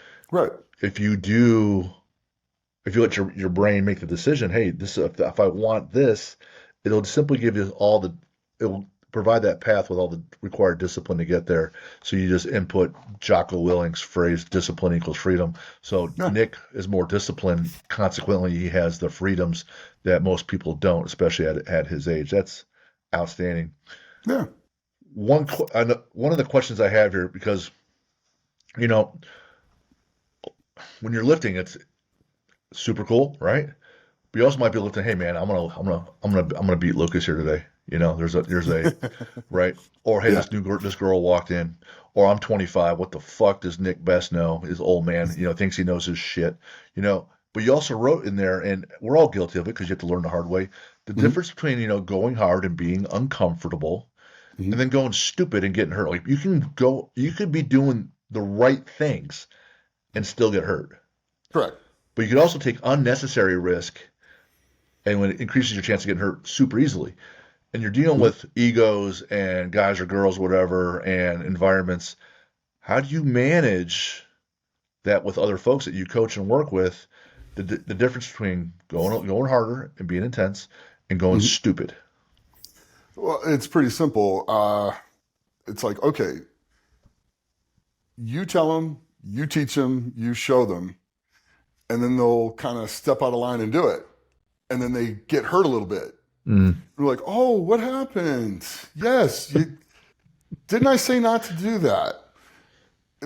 if you let your brain make the decision, hey, if I want this, it'll simply give you it'll provide that path with all the required discipline to get there. So you just input Jocko Willink's phrase, discipline equals freedom. So Nick is more disciplined. Consequently, he has the freedoms that most people don't, especially at his age. That's outstanding. Yeah. One of the questions I have here, because, when you're lifting, it's super cool, right? But you also might be lifting, hey man, I'm gonna beat Lucas here today. There's a right, or hey, this girl walked in, or I'm 25. What the fuck does Nick best know? His old man, thinks he knows his shit. But you also wrote in there, and we're all guilty of it because you have to learn the hard way. The difference between going hard and being uncomfortable, and then going stupid and getting hurt. Like you could be doing the right things and still get hurt. Correct. But you could also take unnecessary risk, and when it increases your chance of getting hurt super easily. And you're dealing with egos and guys or girls, whatever, and environments. How do you manage that with other folks that you coach and work with, the difference between going harder and being intense and going stupid? Well, it's pretty simple. It's like, okay, you tell them, you teach them, you show them, and then they'll kind of step out of line and do it. And then they get hurt a little bit. They're like, oh, what happened? Yes. Didn't I say not to do that?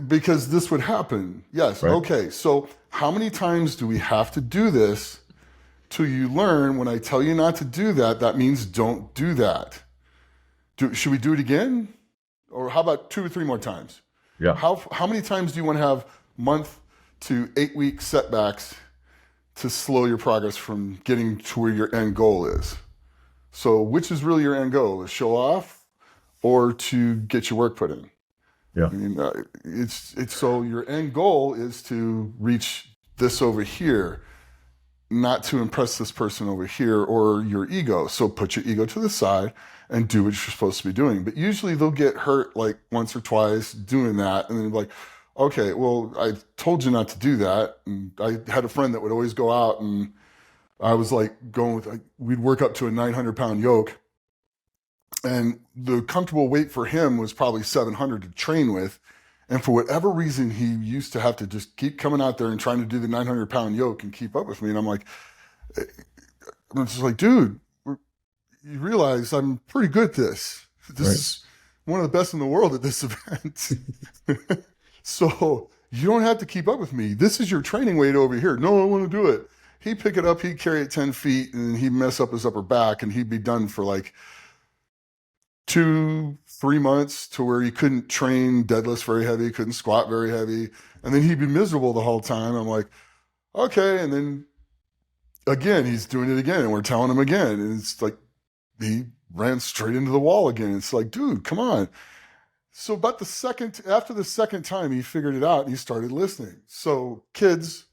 Because this would happen. Yes. Right. Okay. So how many times do we have to do this till you learn when I tell you not to do that, that means don't do that? Should we do it again? Or how about 2 or 3 more times? Yeah. How many times do you want to have month to 8-week setbacks to slow your progress from getting to where your end goal is? So which is really your end goal? To show off or to get your work put in? Yeah. I mean, it's so your end goal is to reach this over here, not to impress this person over here or your ego. So put your ego to the side and do what you're supposed to be doing. But usually they'll get hurt like once or twice doing that. And then like, okay, well, I told you not to do that. And I had a friend that would always go out, and I was like we'd work up to a 900-pound yoke. And the comfortable weight for him was probably 700 to train with. And for whatever reason, he used to have to just keep coming out there and trying to do the 900-pound yoke and keep up with me. And I'm just like, dude, you realize I'm pretty good at this. This is one of the best in the world at this event. So you don't have to keep up with me. This is your training weight over here. No, I want to do it. He'd pick it up, he'd carry it 10 feet, and he'd mess up his upper back, and he'd be done for like 2-3 months to where he couldn't train deadlifts very heavy, couldn't squat very heavy. And then he'd be miserable the whole time. I'm like, okay. And then again, he's doing it again. And we're telling him again. And it's like, he ran straight into the wall again. It's like, dude, come on. So about after the second time, he figured it out and he started listening. So kids,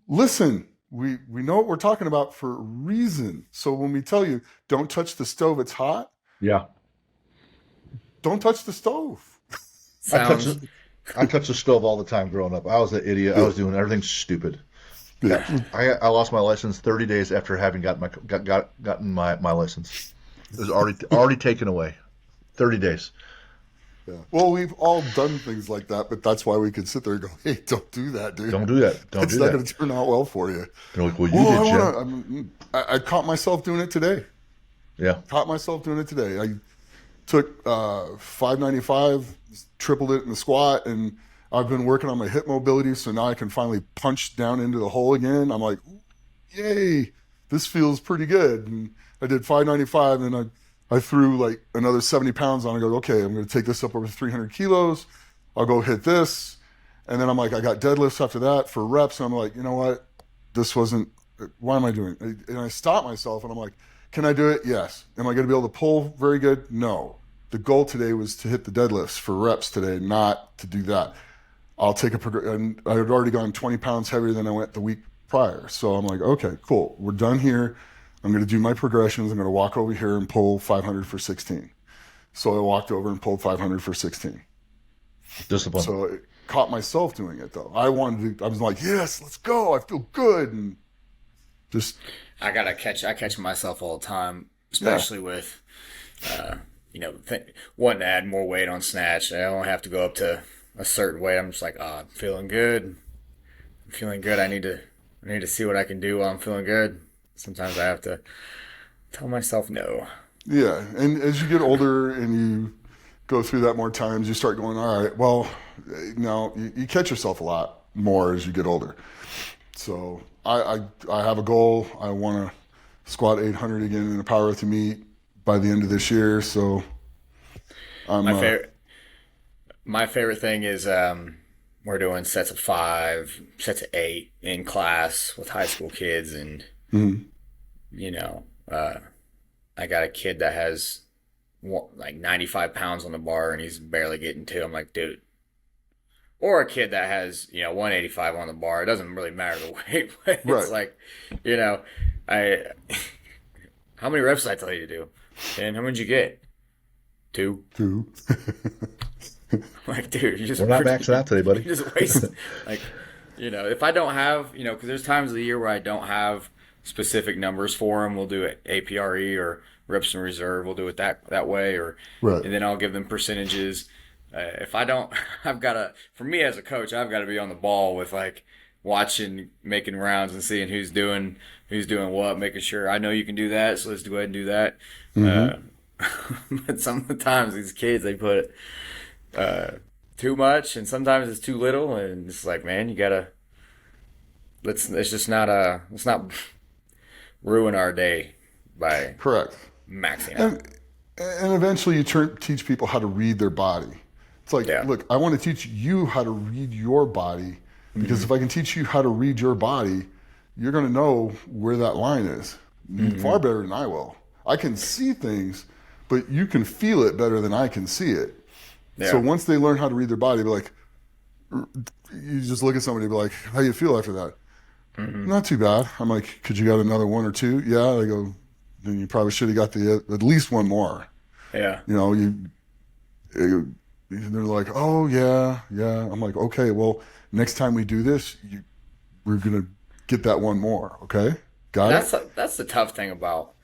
listen. We know what we're talking about for a reason. So when we tell you, don't touch the stove, it's hot. Yeah. Don't touch the stove. I touched the stove all the time growing up. I was an idiot. I was doing everything stupid. Yeah. I lost my license 30 days after having gotten my license. It was already taken away. 30 days. Yeah. Well, we've all done things like that, but that's why we could sit there and go, hey, don't do that, dude. Don't do that. It's not going to turn out well for you. They're like, well, you did, Jim. I caught myself doing it today. Yeah. Caught myself doing it today. I took 595, tripled it in the squat, and I've been working on my hip mobility, so now I can finally punch down into the hole again. I'm like, yay, this feels pretty good. And I did 595, and I threw like another 70 pounds on. I go, okay, I'm going to take this up over 300 kilos. I'll go hit this. And then I'm like, I got deadlifts after that for reps. And I'm like, you know what? Why am I doing it? And I stopped myself, and I'm like, can I do it? Yes. Am I going to be able to pull very good? No. The goal today was to hit the deadlifts for reps today, not to do that. I'll take and I had already gone 20 pounds heavier than I went the week prior. So I'm like, okay, cool. We're done here. I'm going to do my progressions. I'm going to walk over here and pull 500 for 16. So I walked over and pulled 500 for 16. Discipline. So I caught myself doing it though. I was like, yes, let's go. I feel good. And just. I catch myself all the time, especially with, wanting to add more weight on snatch. I don't have to go up to a certain weight. I'm just like, I'm feeling good. I need to see what I can do while I'm feeling good. Sometimes I have to tell myself no. Yeah, and as you get older and you go through that more times, you start going, all right, well, now you catch yourself a lot more as you get older. So I have a goal. I want to squat 800 again in a powerlifting meet by the end of this year. So my favorite thing is we're doing sets of 5, sets of 8 in class with high school kids, and I got a kid that has like 95 pounds on the bar and he's barely getting 2. I'm like, dude. Or a kid that has 185 on the bar. It doesn't really matter the weight, but it's like, how many reps did I tell you to do? And how many did you get? 2. Like, dude, you just We're not maxing out today, buddy. you just waste like, if I don't have, because there's times of the year where I don't have specific numbers for them. We'll do it APRE or reps in reserve. We'll do it that way, Right. and then I'll give them percentages. If I don't, for me as a coach, I've got to be on the ball with like watching, making rounds and seeing who's doing what, making sure I know you can do that, so let's go ahead and do that. But sometimes these kids, they put too much, and sometimes it's too little, and it's like, man, you gotta let's not ruin our day by Correct. maxing out. And eventually you teach people how to read their body. It's like, look, I want to teach you how to read your body, because if I can teach you how to read your body, you're going to know where that line is far better than I will. I can see things, but you can feel it better than I can see it. Yeah. So once they learn how to read their body, be like, you just look at somebody and be like, how you feel after that? Not too bad. I'm like, could you got another one or two? Yeah. They go, then you probably should have got at least one more. Yeah. They're like, oh, yeah. I'm like, okay, well, next time we do this, we're going to get that one more, okay? Got it? That's the tough thing about,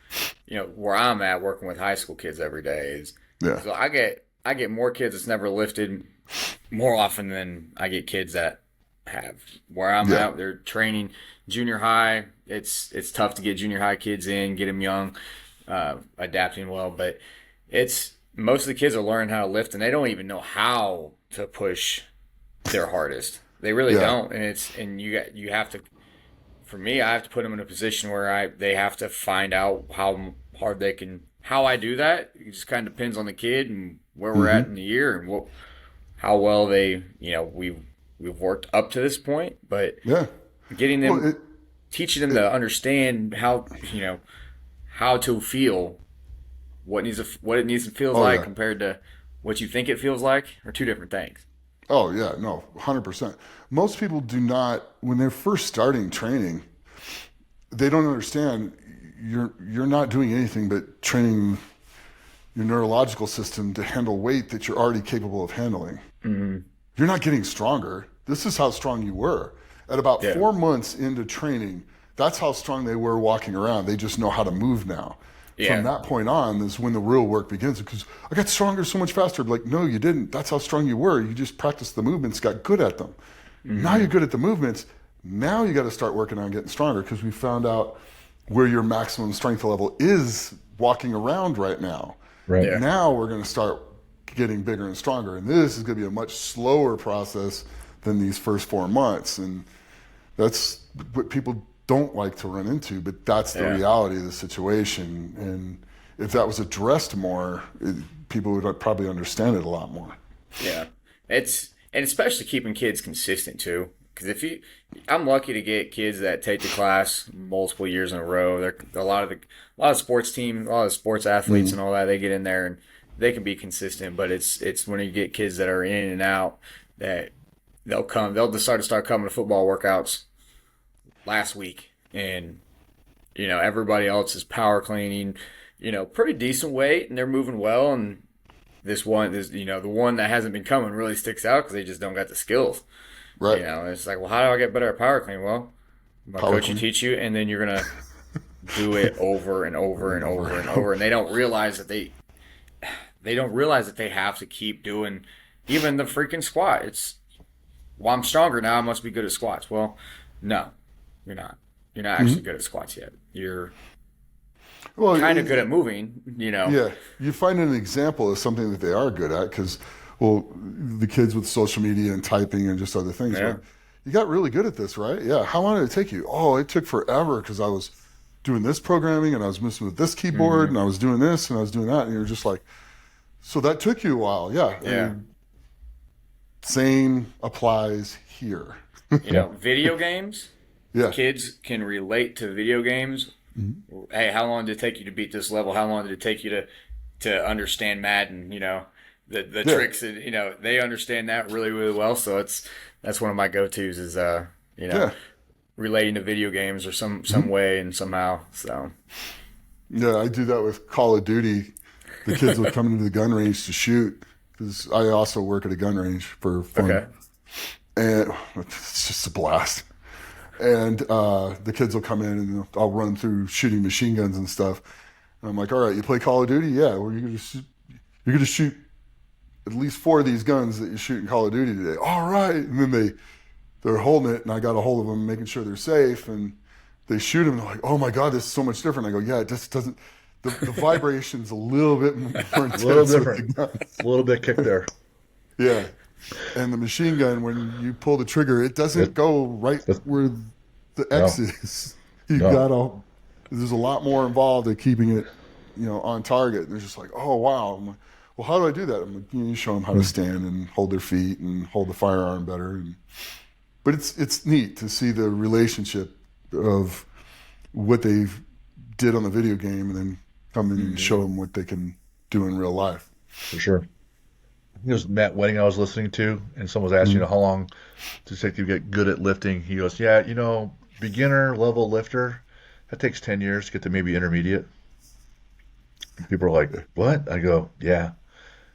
where I'm at working with high school kids every day is, so I get more kids that's never lifted more often than I get kids that have. Where I'm at, they're training junior high. It's tough to get junior high kids in, get them young, adapting well, but most of the kids are learning how to lift, and they don't even know how to push their hardest. They really don't, and you have to. For me, I have to put them in a position where they have to find out how hard they can. How I do that, it just kind of depends on the kid and where we're at in the year and how well they, we've worked up to this point. But getting them, teaching them to understand how to feel. What it needs to feel like compared to what you think it feels like are two different things. Oh yeah, no, 100%. Most people do not, when they're first starting training, they don't understand you're not doing anything but training your neurological system to handle weight that you're already capable of handling. You're not getting stronger. This is how strong you were. At about 4 months into training, that's how strong they were walking around. They just know how to move now. From that point on is when the real work begins, because I got stronger so much faster. Like, no, you didn't. That's how strong you were. You just practiced the movements, got good at them. Now you're good at the movements. Now you got to start working on getting stronger, because we found out where your maximum strength level is walking around right now. Right. Yeah. Now we're going to start getting bigger and stronger. And this is going to be a much slower process than these first 4 months. And that's what people don't like to run into, but that's the reality of the situation. And if that was addressed more, people would probably understand it a lot more. Yeah, and especially keeping kids consistent too. Because I'm lucky to get kids that take the class multiple years in a row. They're a lot of sports teams, a lot of sports athletes and all that. They get in there and they can be consistent, but it's when you get kids that are in and out that they'll decide to start coming to football workouts last week, and everybody else is power cleaning, pretty decent weight, and they're moving well, and the one that hasn't been coming really sticks out because they just don't got the skills. Right. It's like, well, how do I get better at power cleaning? Well, my coach will teach you, and then you're gonna do it over and over and over and over, and they don't realize that they have to keep doing even the freaking squat. Well, I'm stronger now, I must be good at squats. Well, no. You're not. You're not actually good at squats yet. You're kind of good at moving, Yeah. You find an example of something that they are good at, because, the kids with social media and typing and just other things. Yeah. Like, you got really good at this, right? Yeah. How long did it take you? Oh, it took forever because I was doing this programming and I was messing with this keyboard and I was doing this and I was doing that. And you're just like, so that took you a while. Yeah. Yeah. Same applies here. Video games. Yeah. Kids can relate to video games. Hey, how long did it take you to beat this level? How long did it take you to understand Madden? The tricks. And, they understand that really, really well. So that's one of my go-tos is relating to video games or some way and somehow. So yeah, I do that with Call of Duty. The kids would come into the gun range to shoot, because I also work at a gun range for fun. Okay. And it's just a blast. And the kids will come in and I'll run through shooting machine guns and stuff. And I'm like, all right, you play Call of Duty? Yeah, well, you're gonna shoot at least 4 of these guns that you shoot in Call of Duty today. All right. And then they're holding it, and I got a hold of them, making sure they're safe, and they shoot them, and they're like, oh my God, this is so much different. I go, yeah, it just doesn't, the vibration's a little bit more intense. A little different. A little bit kick there. Yeah. And the machine gun, when you pull the trigger, it doesn't go right where the X is. There's a lot more involved in keeping it, on target. And they're just like, oh, wow. I'm like, well, how do I do that? I'm like, you show them how to stand and hold their feet and hold the firearm better. But it's neat to see the relationship of what they did on the video game and then come in and show them what they can do in real life. For sure. It was Matt Wedding I was listening to, and someone was asking, how long does it take to get good at lifting? He goes, yeah, beginner level lifter, that takes 10 years to get to maybe intermediate. People are like, what? I go, yeah.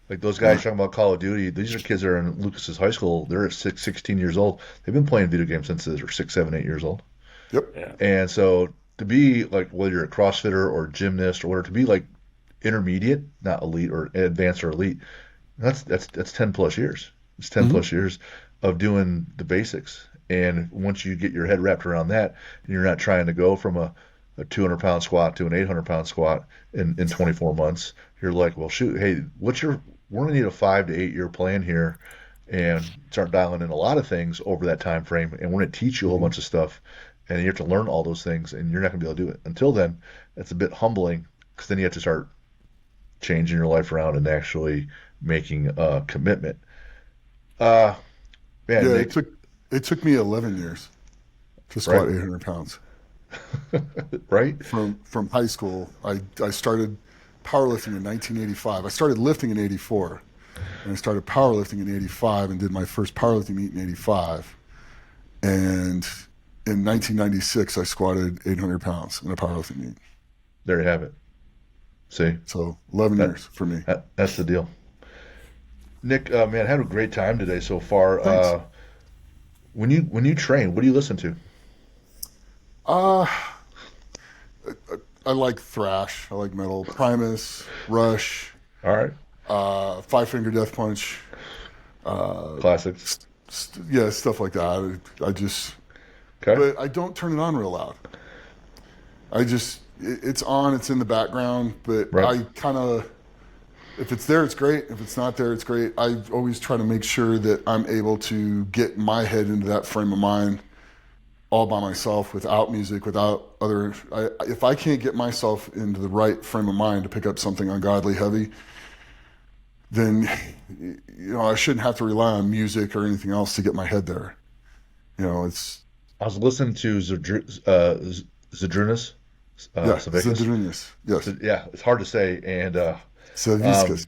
Like those guys talking about Call of Duty, these are kids that are in Lucas's high school. They're at 16 years old. They've been playing video games since they're 6, 7, 8 years old. Yep. Yeah. And so to be like, whether you're a CrossFitter or gymnast or whatever, to be like intermediate, not elite or advanced or elite, that's 10 plus years. It's 10 plus years of doing the basics. And once you get your head wrapped around that, and you're not trying to go from a 200-pound squat to an 800-pound squat in 24 months, you're like, well, shoot, hey, we're going to need a 5 to 8 year plan here and start dialing in a lot of things over that time frame. And we're going to teach you a whole bunch of stuff, and you have to learn all those things, and you're not going to be able to do it. Until then, it's a bit humbling, because then you have to start changing your life around and actually making a commitment. Nick, it took me 11 years to squat 800 pounds. Right? From high school, I started powerlifting in 1985. I started lifting in 84, and I started powerlifting in 85 and did my first powerlifting meet in 85. And in 1996, I squatted 800 pounds in a powerlifting meet. There you have it. See? So 11 years for me. That's the deal. Nick, man, I had a great time today so far. Thanks. When you train, what do you listen to? I like thrash. I like metal. Primus, Rush. All right. Five Finger Death Punch. Classics. Yeah, stuff like that. Okay. But I don't turn it on real loud. It's on, it's in the background, but right. I kind of, if it's there, it's great. If it's not there, it's great. I always try to make sure that I'm able to get my head into that frame of mind all by myself, without music, without other. If I can't get myself into the right frame of mind to pick up something ungodly heavy, then I shouldn't have to rely on music or anything else to get my head there. I was listening to 𝗔𝗫𝗍. 𝗔𝗫𝗍. Yes. Yeah, it's hard to say. And 𝗪𝗔𝗫𝗍.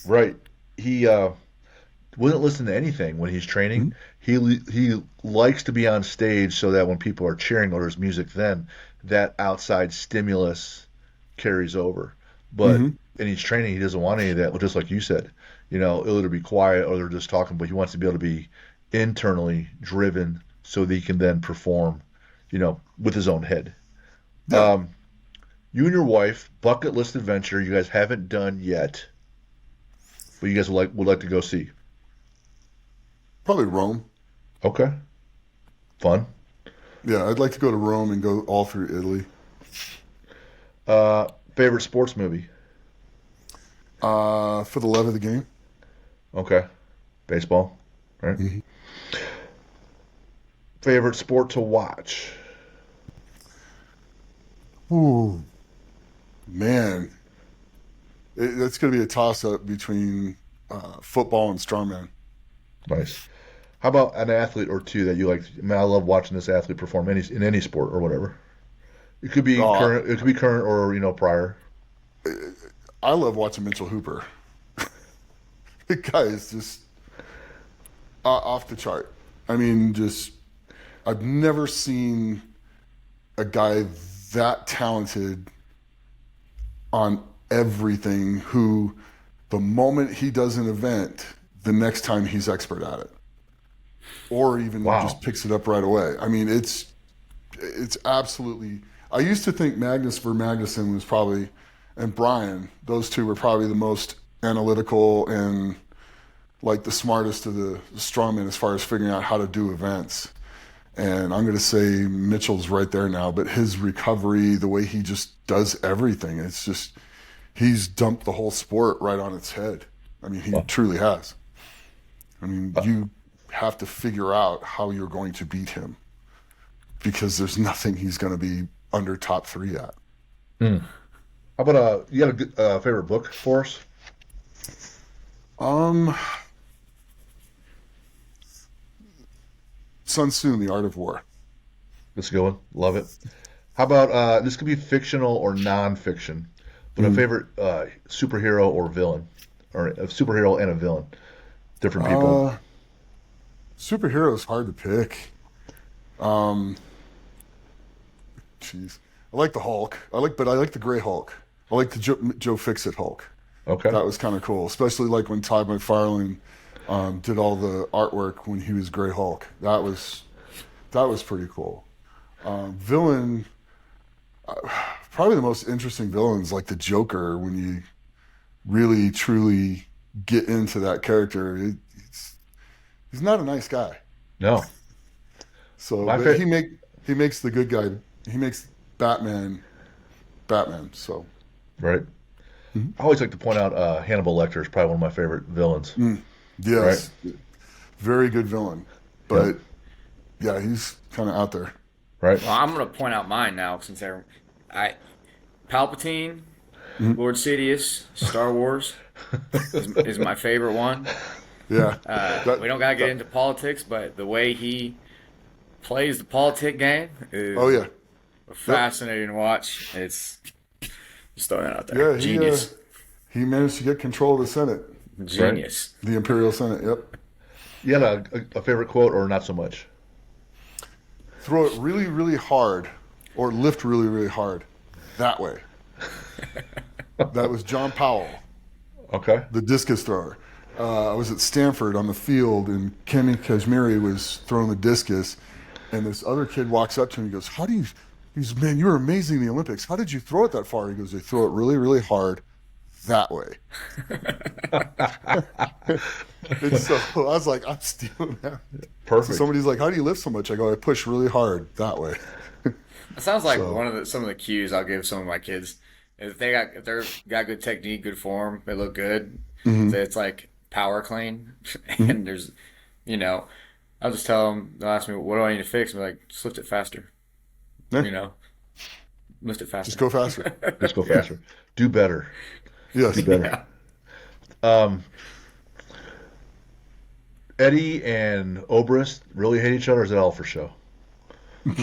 right, he wouldn't listen to anything when he's training. He likes to be on stage so that when people are cheering or there's music, then that outside stimulus carries over. But and he's training, he doesn't want any of that. Just like you said, it'll either be quiet or they're just talking. But he wants to be able to be internally driven so that he can then perform, with his own head. Yeah. You and your wife, bucket list adventure you guys haven't done yet, but you guys would like to go see. Probably Rome. Okay. Fun. Yeah, I'd like to go to Rome and go all through Italy. Favorite sports movie? For the love of the game. Okay. Baseball, right? Mm-hmm. Favorite sport to watch? Ooh, man. That's going to be a toss-up between football and strongman. Nice. How about an athlete or two that you like? I love watching this athlete perform in any sport or whatever. It could be current. It could be current or prior. I love watching 𝗕𝗂𝗶𝗋. The guy is just off the chart. I mean, I've never seen a guy that talented on everything who the moment he does an event, the next time he's expert at it, or even just picks it up right away. I mean, it's absolutely. I used to think Magnus 𝗲𝗏𝗀𝗀 was probably, and Brian, those two were probably the most analytical and like the smartest of the strongmen as far as figuring out how to do events. And I'm going to say Mitchell's right there now, but his recovery, the way he just does everything, it's just, he's dumped the whole sport right on its head. I mean, he truly has. I mean, you have to figure out how you're going to beat him because there's nothing he's going to be under top 3 at. How about you got a good, favorite book for us? Sun Tzu, The Art of War. That's a good one. Love it. How about this could be fictional or non-fiction, but a favorite superhero or villain, or a superhero and a villain, different people. Superhero is hard to pick. Jeez, I like the Hulk. But I like the Gray Hulk. I like the Joe Fixit Hulk. Okay, that was kind of cool, especially like when 𝗬𝗏 did all the artwork when he was Gray Hulk. That was pretty cool. Villain, probably the most interesting villains like the Joker. When you really truly get into that character, he's not a nice guy. No. So but he makes the good guy. He makes Batman. So right. I always like to point out Hannibal Lecter is probably one of my favorite villains. Yes, right? Very good villain, but yeah, he's kind of out there. Right. Well, I'm going to point out mine now since Palpatine, Lord Sidious, Star Wars is my favorite one. Yeah. We don't got to get into politics, but the way he plays the politic game is fascinating to watch. It's just throwing it out there. Yeah, Genius. He managed to get control of the Senate. Genius. Right? The Imperial Senate, yep. You had a favorite quote or not so much? Throw it really, really hard or lift really, really hard. That way. That was John Powell. Okay. The discus thrower. I was at Stanford on the field, and 𝗕𝗂𝗏 was throwing the discus, and this other kid walks up to him and goes, he goes, man, you were amazing in the Olympics. How did you throw it that far? He goes, they throw it really, really hard that way. And so I was like, I'm stealing that. Perfect. So somebody's like, how do you lift so much? I go, I push really hard that way. It sounds like some of the cues I'll give some of my kids. If they're got good technique, good form, they look good. So it's like power clean, and there's, I'll just tell them. They'll ask me, "What do I need to fix?" I'm like, "Just lift it faster." Yeah. Lift it faster. Just go faster. Just go faster. Do better. Yes. Do better. Yeah. Eddie and 𝗀𝗲𝗀 really hate each other, or is it all for show? Yeah,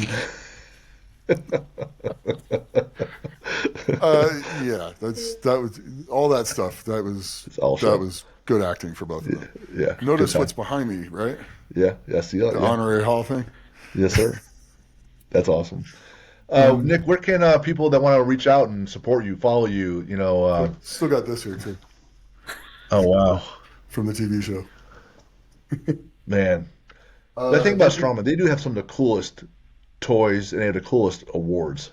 that was all that stuff. That was good acting for both of them. Yeah. Notice what's behind me, right? Yeah. Yes. The honorary Hall thing. Yes, sir. That's awesome. Nick, where can people that want to reach out and support you, follow you? Still got this here too. Oh wow! From the TV show. Man, the thing about Strongman, they do have some of the coolest toys and they have the coolest awards.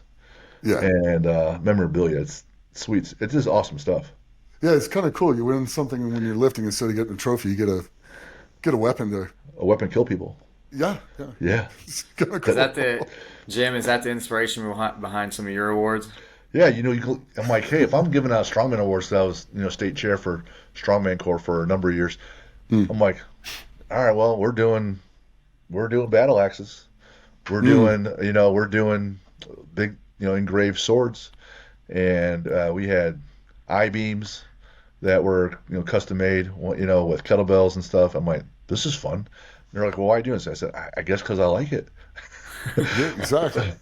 Yeah. And memorabilia. It's sweet. It's just awesome stuff. Yeah, it's kind of cool. You win something when you're lifting instead of getting a trophy. You get a weapon there. A weapon kill people. Yeah. It's kind of cool. Is that the inspiration behind some of your awards? Yeah, I'm like, hey, if I'm giving out Strongman awards, that was state chair for Strongman Corps for a number of years. I'm like, all right, well, we're doing battle axes. We're doing big engraved swords, and we had I-beams that were custom made with kettlebells and stuff. I'm like, this is fun. And they're like, well, why are you doing this? I said, I guess because I like it. Yeah, exactly.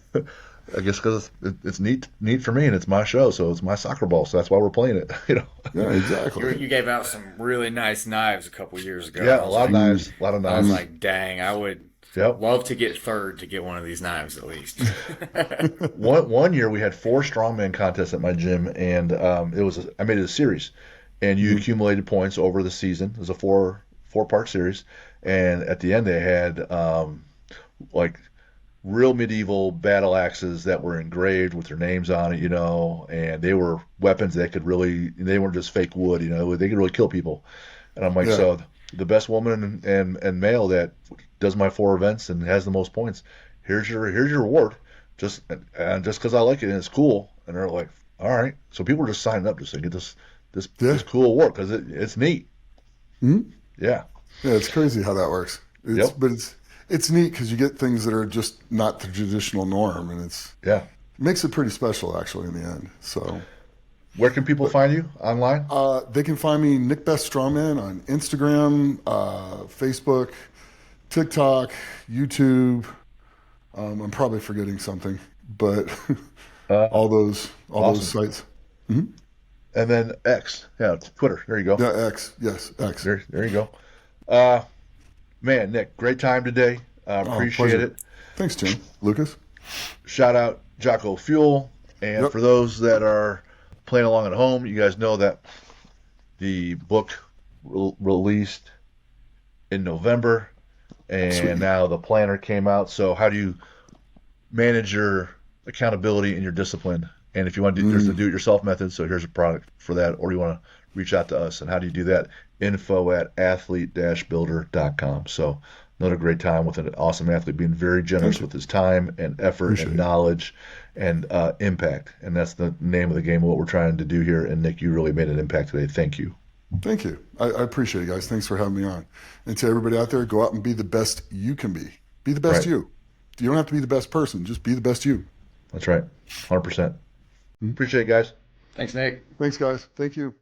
I guess because it's neat for me, and it's my show, so it's my soccer ball, so that's why we're playing it. Yeah, exactly. You gave out some really nice knives a couple years ago. Yeah, a lot of knives. I was like, dang, I would love to get third to get one of these knives at least. One year we had 4 strongman contests at my gym, and I made it a series, and you accumulated points over the season. It was a four-part series, and at the end they had like real medieval battle axes that were engraved with their names on it, and they were weapons that could really, they weren't just fake wood, they could really kill people. And I'm like, so the best woman and male that does my 4 events and has the most points, here's your reward, just because I like it and it's cool. And they're like, all right. So people are just signing up just to get this cool award because it's neat. Mm-hmm. Yeah. Yeah, it's crazy how that works. But it's neat because you get things that are just not the traditional norm, and it makes it pretty special actually in the end. So, where can people find you online? They can find me 𝗦𝗫𝗀 on Instagram, Facebook, TikTok, YouTube. I'm probably forgetting something, but all those sites. Mm-hmm. And then X, Twitter. There you go. Yeah, X. Yes, X. There you go. Man, Nick, great time today. Appreciate it. Thanks, Tim. Lucas. Shout out 𝗧𝗵𝗀𝗀𝗀. And for those that are playing along at home, you guys know that the book released in November, and now the planner came out. So how do you manage your accountability and your discipline? And if you want to do, there's the do-it-yourself method. So here's a product for that, or you want to reach out to us. And how do you do that? info@athlete-builder.com. So another great time with an awesome athlete being very generous with his time and effort and knowledge and impact. And that's the name of the game of what we're trying to do here. And Nick, you really made an impact today. Thank you. Thank you. I appreciate it, guys. Thanks for having me on. And to everybody out there, go out and be the best you can be. Be the best you. You don't have to be the best person. Just be the best you. That's right. 100%. Appreciate it, guys. Thanks, Nick. Thanks, guys. Thank you.